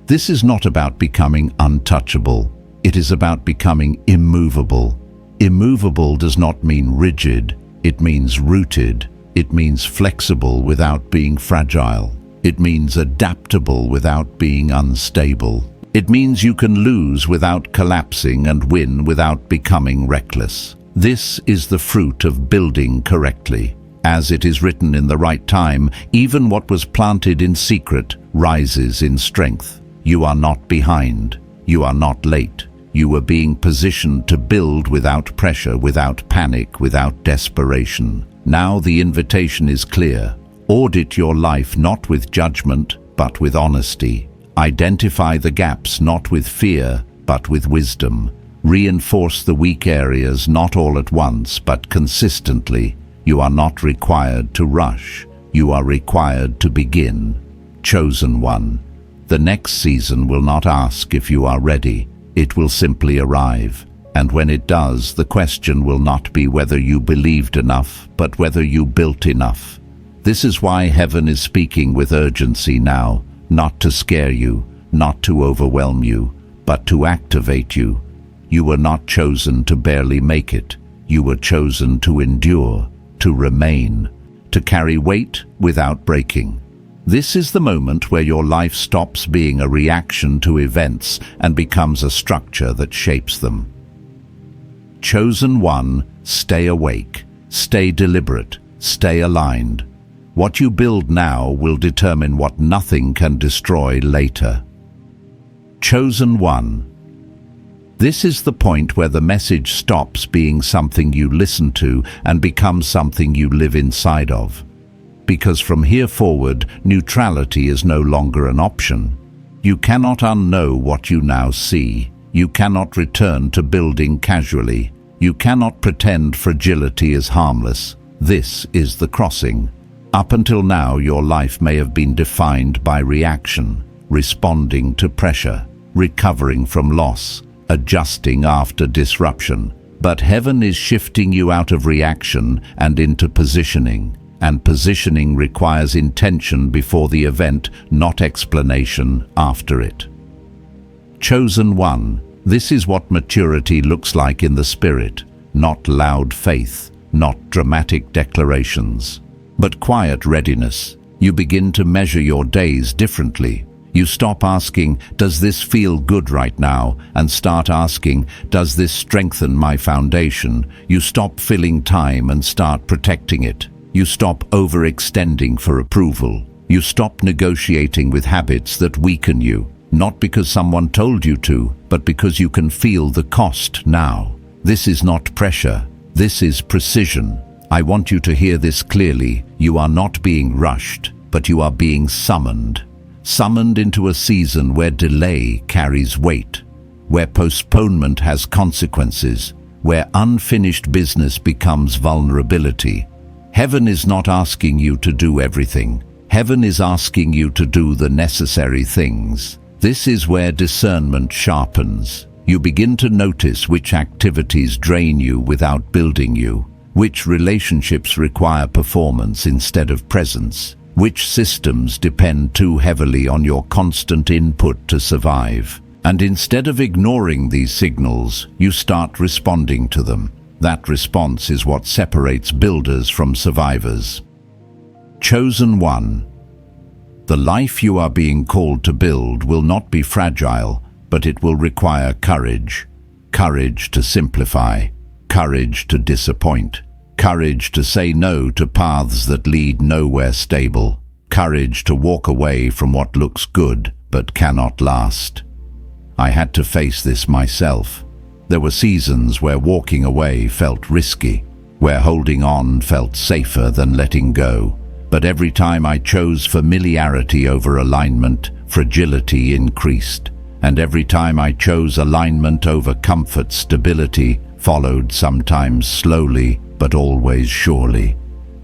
[SPEAKER 1] This is not about becoming untouchable. It is about becoming immovable. Immovable does not mean rigid. It means rooted. It means flexible without being fragile. It means adaptable without being unstable. It means you can lose without collapsing and win without becoming reckless. This is the fruit of building correctly. As it is written, in the right time, even what was planted in secret rises in strength. You are not behind. You are not late. You are being positioned to build without pressure, without panic, without desperation. Now the invitation is clear. Audit your life not with judgment, but with honesty. Identify the gaps not with fear, but with wisdom. Reinforce the weak areas not all at once, but consistently. You are not required to rush. You are required to begin. Chosen one. The next season will not ask if you are ready. It will simply arrive. And when it does, the question will not be whether you believed enough, but whether you built enough. This is why heaven is speaking with urgency now, not to scare you, not to overwhelm you, but to activate you. You were not chosen to barely make it. You were chosen to endure, to remain, to carry weight without breaking. This is the moment where your life stops being a reaction to events and becomes a structure that shapes them. Chosen one, stay awake, stay deliberate, stay aligned. What you build now will determine what nothing can destroy later. Chosen one. This is the point where the message stops being something you listen to and becomes something you live inside of. Because from here forward, neutrality is no longer an option. You cannot unknow what you now see. You cannot return to building casually. You cannot pretend fragility is harmless. This is the crossing. Up until now, your life may have been defined by reaction, responding to pressure, recovering from loss, adjusting after disruption. But heaven is shifting you out of reaction and into positioning. And positioning requires intention before the event, not explanation after it. Chosen one. This is what maturity looks like in the spirit, not loud faith, not dramatic declarations, but quiet readiness. You begin to measure your days differently. You stop asking, does this feel good right now? And start asking, does this strengthen my foundation? You stop filling time and start protecting it. You stop overextending for approval. You stop negotiating with habits that weaken you, not because someone told you to, but because you can feel the cost now. This is not pressure. This is precision. I want you to hear this clearly. You are not being rushed, but you are being summoned. Summoned into a season where delay carries weight, where postponement has consequences, where unfinished business becomes vulnerability. Heaven is not asking you to do everything. Heaven is asking you to do the necessary things. This is where discernment sharpens. You begin to notice which activities drain you without building you, which relationships require performance instead of presence, which systems depend too heavily on your constant input to survive. And instead of ignoring these signals, you start responding to them. That response is what separates builders from survivors. Chosen one. The life you are being called to build will not be fragile, but it will require courage. Courage to simplify, courage to disappoint, courage to say no to paths that lead nowhere stable, courage to walk away from what looks good but cannot last. I had to face this myself. There were seasons where walking away felt risky, where holding on felt safer than letting go. But every time I chose familiarity over alignment, fragility increased. And every time I chose alignment over comfort, stability followed, sometimes slowly, but always surely.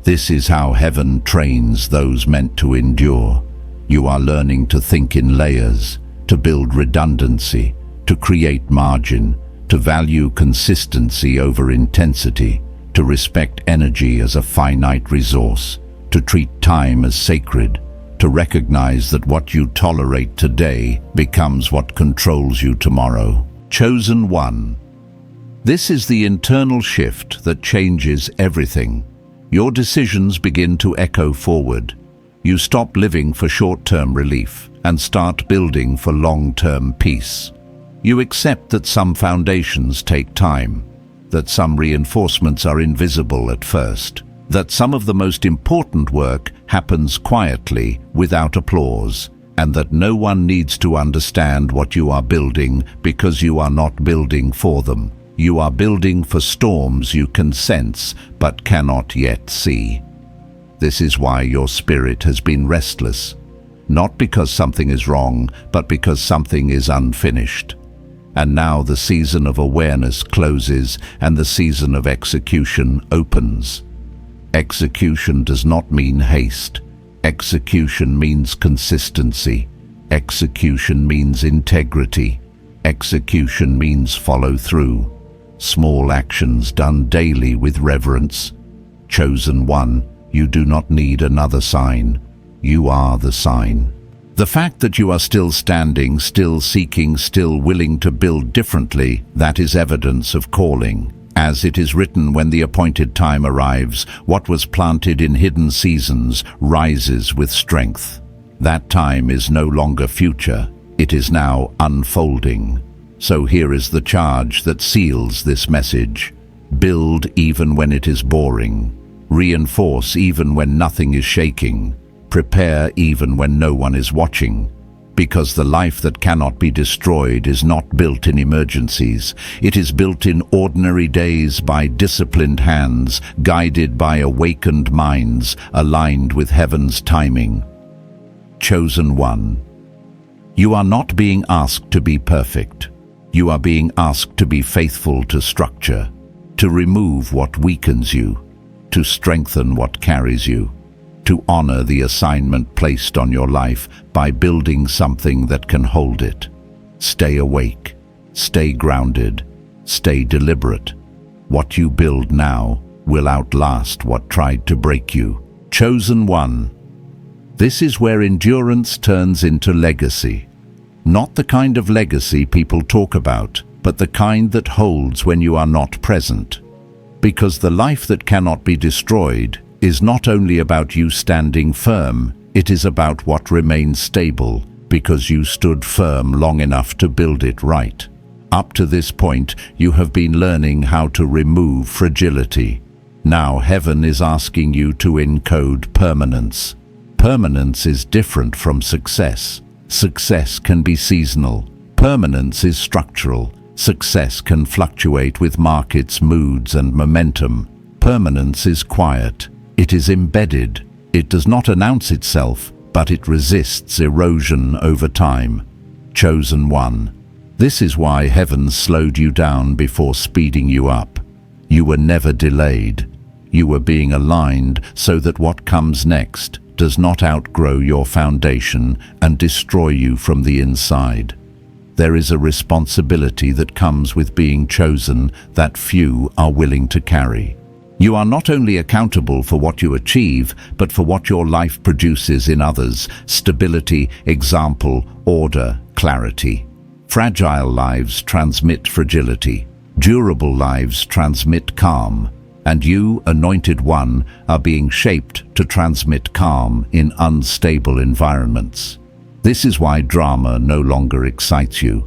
[SPEAKER 1] This is how heaven trains those meant to endure. You are learning to think in layers, to build redundancy, to create margin, to value consistency over intensity, to respect energy as a finite resource, to treat time as sacred, to recognize that what you tolerate today becomes what controls you tomorrow. Chosen one. This is the internal shift that changes everything. Your decisions begin to echo forward. You stop living for short-term relief and start building for long-term peace. You accept that some foundations take time, that some reinforcements are invisible at first, that some of the most important work happens quietly, without applause, and that no one needs to understand what you are building because you are not building for them. You are building for storms you can sense but cannot yet see. This is why your spirit has been restless, not because something is wrong, but because something is unfinished. And now the season of awareness closes and the season of execution opens. Execution does not mean haste. Execution means consistency. Execution means integrity. Execution means follow through. Small actions done daily with reverence. Chosen one, you do not need another sign. You are the sign. The fact that you are still standing, still seeking, still willing to build differently, that is evidence of calling. As it is written, when the appointed time arrives, what was planted in hidden seasons rises with strength. That time is no longer future, it is now unfolding. So here is the charge that seals this message. Build even when it is boring. Reinforce even when nothing is shaking. Prepare even when no one is watching. Because the life that cannot be destroyed is not built in emergencies. It is built in ordinary days by disciplined hands, guided by awakened minds, aligned with heaven's timing. Chosen one. You are not being asked to be perfect. You are being asked to be faithful to structure, to remove what weakens you, to strengthen what carries you, to honor the assignment placed on your life by building something that can hold it. Stay awake, stay grounded, stay deliberate. What you build now will outlast what tried to break you. Chosen one. This is where endurance turns into legacy. Not the kind of legacy people talk about, but the kind that holds when you are not present. Because the life that cannot be destroyed is not only about you standing firm, it is about what remains stable, because you stood firm long enough to build it right. Up to this point, you have been learning how to remove fragility. Now heaven is asking you to encode permanence. Permanence is different from success. Success can be seasonal. Permanence is structural. Success can fluctuate with markets, moods, and momentum. Permanence is quiet. It is embedded. It does not announce itself, but it resists erosion over time. Chosen one. This is why heaven slowed you down before speeding you up. You were never delayed. You were being aligned so that what comes next does not outgrow your foundation and destroy you from the inside. There is a responsibility that comes with being chosen that few are willing to carry. You are not only accountable for what you achieve, but for what your life produces in others: stability, example, order, clarity. Fragile lives transmit fragility. Durable lives transmit calm. And you, anointed one, are being shaped to transmit calm in unstable environments. This is why drama no longer excites you,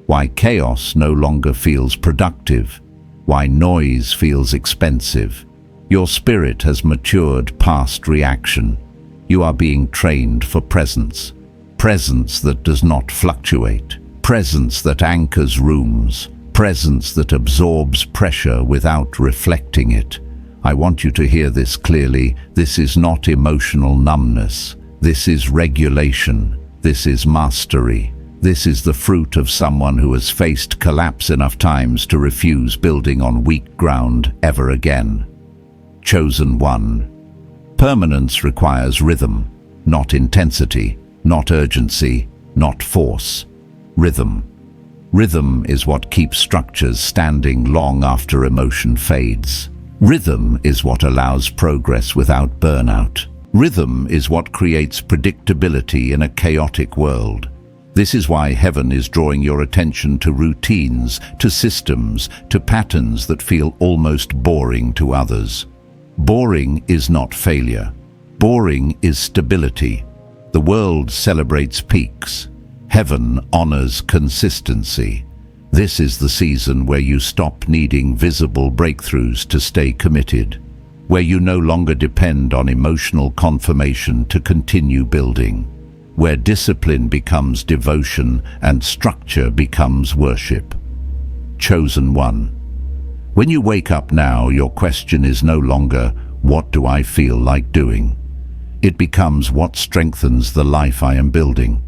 [SPEAKER 1] why chaos no longer feels productive, why noise feels expensive. Your spirit has matured past reaction. You are being trained for presence. Presence that does not fluctuate. Presence that anchors rooms. Presence that absorbs pressure without reflecting it. I want you to hear this clearly. This is not emotional numbness. This is regulation. This is mastery. This is the fruit of someone who has faced collapse enough times to refuse building on weak ground ever again. Chosen one. Permanence requires rhythm, not intensity, not urgency, not force. Rhythm. Rhythm is what keeps structures standing long after emotion fades. Rhythm is what allows progress without burnout. Rhythm is what creates predictability in a chaotic world. This is why heaven is drawing your attention to routines, to systems, to patterns that feel almost boring to others. Boring is not failure. Boring is stability. The world celebrates peaks. Heaven honors consistency. This is the season where you stop needing visible breakthroughs to stay committed, where you no longer depend on emotional confirmation to continue building. where discipline becomes devotion and structure becomes worship. Chosen one. When you wake up now, your question is no longer, what do I feel like doing? It becomes, what strengthens the life I am building?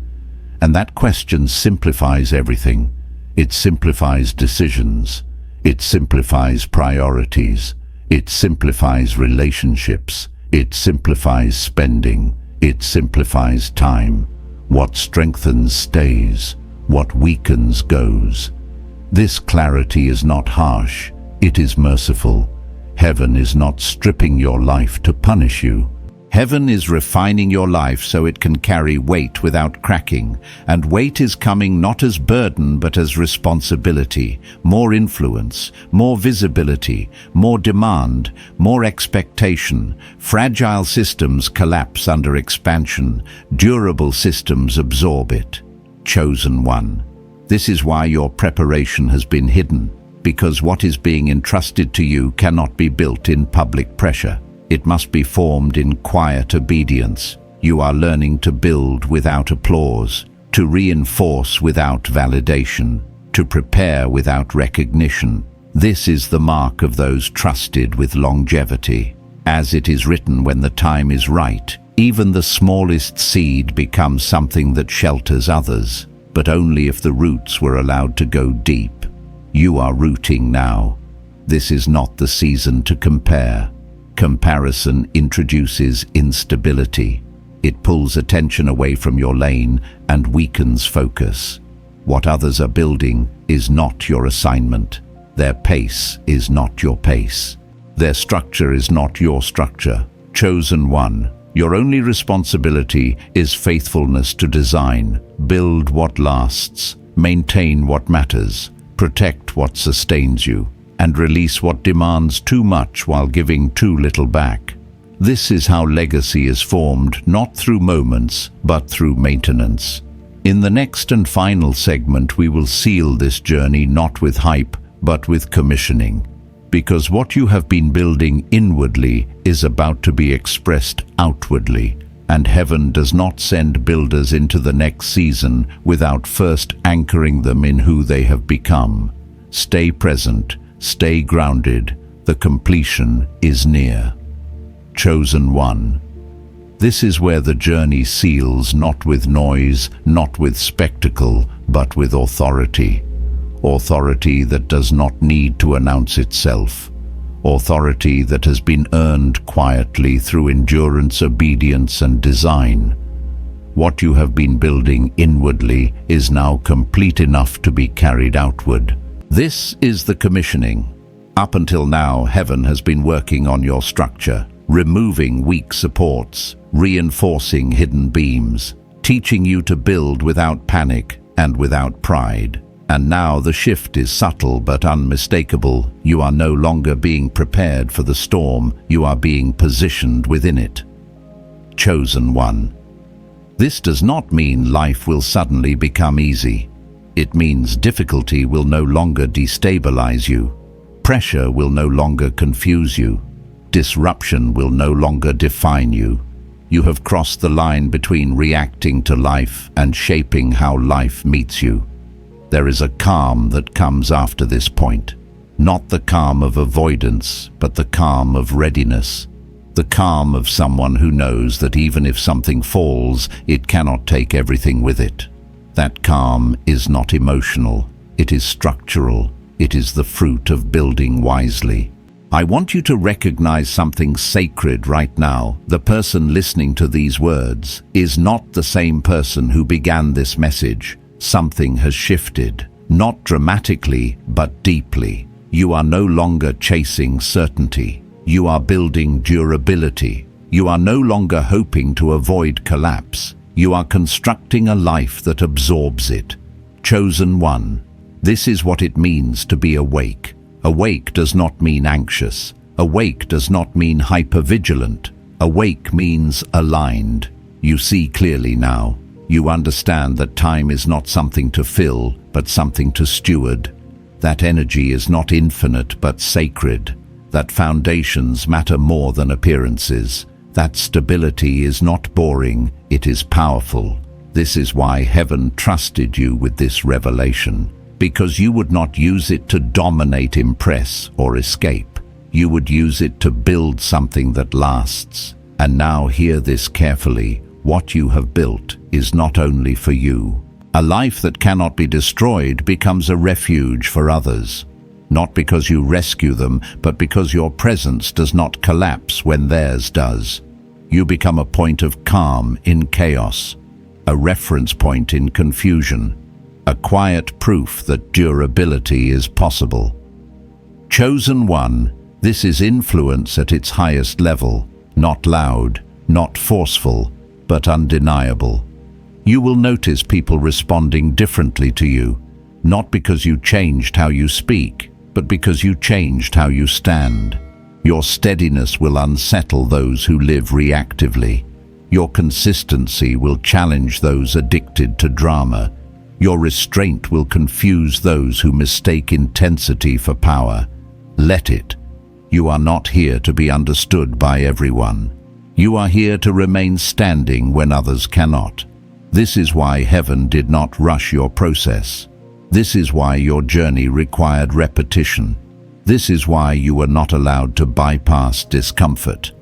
[SPEAKER 1] And that question simplifies everything. It simplifies decisions. It simplifies priorities. It simplifies relationships. It simplifies spending. It simplifies time. What strengthens stays. What weakens goes. This clarity is not harsh. It is merciful. Heaven is not stripping your life to punish you. Heaven is refining your life so it can carry weight without cracking, and weight is coming not as burden but as responsibility, more influence, more visibility, more demand, more expectation. Fragile systems collapse under expansion, durable systems absorb it. Chosen one. This is why your preparation has been hidden, because what is being entrusted to you cannot be built in public pressure. It must be formed in quiet obedience. You are learning to build without applause, to reinforce without validation, to prepare without recognition. This is the mark of those trusted with longevity. As it is written, when the time is right, even the smallest seed becomes something that shelters others, but only if the roots were allowed to go deep. You are rooting now. This is not the season to compare. Comparison introduces instability. It pulls attention away from your lane and weakens focus. What others are building is not your assignment. Their pace is not your pace. Their structure is not your structure. Chosen one. Your only responsibility is faithfulness to design. Build what lasts. Maintain what matters. Protect what sustains you, and release what demands too much while giving too little back. This is how legacy is formed, not through moments, but through maintenance. In the next and final segment, we will seal this journey not with hype, but with commissioning. Because what you have been building inwardly is about to be expressed outwardly, and heaven does not send builders into the next season without first anchoring them in who they have become. Stay present. Stay grounded. The completion is near. Chosen one. This is where the journey seals, not with noise, not with spectacle, but with authority. Authority that does not need to announce itself. Authority that has been earned quietly through endurance, obedience, and design. What you have been building inwardly is now complete enough to be carried outward. This is the commissioning. Up until now, heaven has been working on your structure, removing weak supports, reinforcing hidden beams, teaching you to build without panic and without pride. And now the shift is subtle but unmistakable. You are no longer being prepared for the storm, you are being positioned within it. Chosen one. This does not mean life will suddenly become easy. It means difficulty will no longer destabilize you. Pressure will no longer confuse you. Disruption will no longer define you. You have crossed the line between reacting to life and shaping how life meets you. There is a calm that comes after this point. Not the calm of avoidance, but the calm of readiness. The calm of someone who knows that even if something falls, it cannot take everything with it. That calm is not emotional, it is structural, it is the fruit of building wisely. I want you to recognize something sacred right now. The person listening to these words is not the same person who began this message. Something has shifted, not dramatically, but deeply. You are no longer chasing certainty. You are building durability. You are no longer hoping to avoid collapse. You are constructing a life that absorbs it. Chosen one. This is what it means to be awake. Awake does not mean anxious. Awake does not mean hypervigilant. Awake means aligned. You see clearly now. You understand that time is not something to fill, but something to steward. That energy is not infinite, but sacred. That foundations matter more than appearances. That stability is not boring, it is powerful. This is why heaven trusted you with this revelation, because you would not use it to dominate, impress, or escape. You would use it to build something that lasts. And now hear this carefully. What you have built is not only for you. A life that cannot be destroyed becomes a refuge for others. Not because you rescue them, but because your presence does not collapse when theirs does. You become a point of calm in chaos, a reference point in confusion, a quiet proof that durability is possible. Chosen one, this is influence at its highest level, not loud, not forceful, but undeniable. You will notice people responding differently to you, not because you changed how you speak, but because you changed how you stand. Your steadiness will unsettle those who live reactively. Your consistency will challenge those addicted to drama. Your restraint will confuse those who mistake intensity for power. Let it. You are not here to be understood by everyone. You are here to remain standing when others cannot. This is why heaven did not rush your process. This is why your journey required repetition. This is why you were not allowed to bypass discomfort.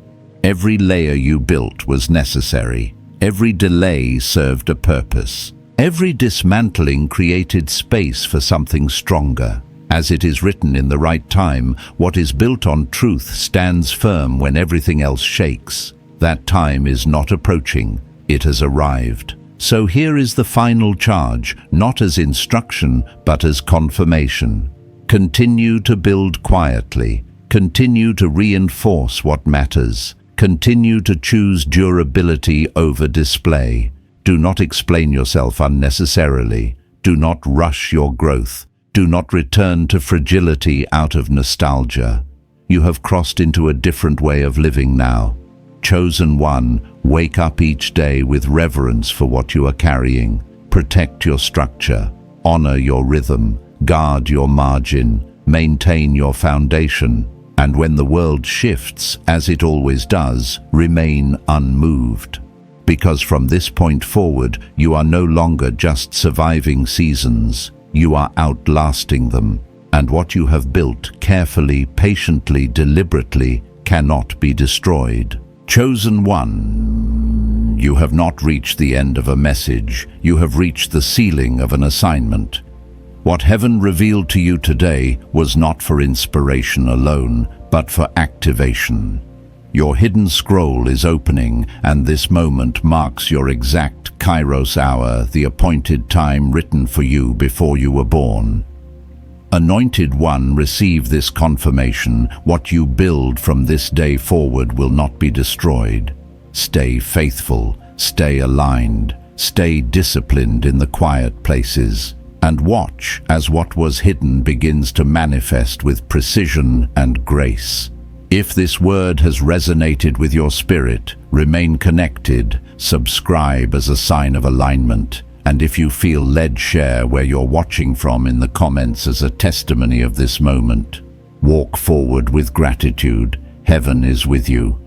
[SPEAKER 1] Every layer you built was necessary. Every delay served a purpose. Every dismantling created space for something stronger. As it is written in the right time, what is built on truth stands firm when everything else shakes. That time is not approaching, it has arrived. So here is the final charge, not as instruction, but as confirmation. Continue to build quietly. Continue to reinforce what matters. Continue to choose durability over display. Do not explain yourself unnecessarily. Do not rush your growth. Do not return to fragility out of nostalgia. You have crossed into a different way of living now. Chosen one, wake up each day with reverence for what you are carrying. Protect your structure. Honor your rhythm. Guard your margin. Maintain your foundation. And when the world shifts, as it always does, remain unmoved. Because from this point forward, you are no longer just surviving seasons. You are outlasting them. And what you have built carefully, patiently, deliberately cannot be destroyed. Chosen one, you have not reached the end of a message. You have reached the ceiling of an assignment. What heaven revealed to you today was not for inspiration alone, but for activation. Your hidden scroll is opening, and this moment marks your exact Kairos hour, the appointed time written for you before you were born. Anointed one, receive this confirmation. What you build from this day forward will not be destroyed. Stay faithful, stay aligned, stay disciplined in the quiet places, and watch as what was hidden begins to manifest with precision and grace. If this word has resonated with your spirit, remain connected, subscribe as a sign of alignment, and if you feel led, share where you're watching from in the comments as a testimony of this moment. Walk forward with gratitude. Heaven is with you.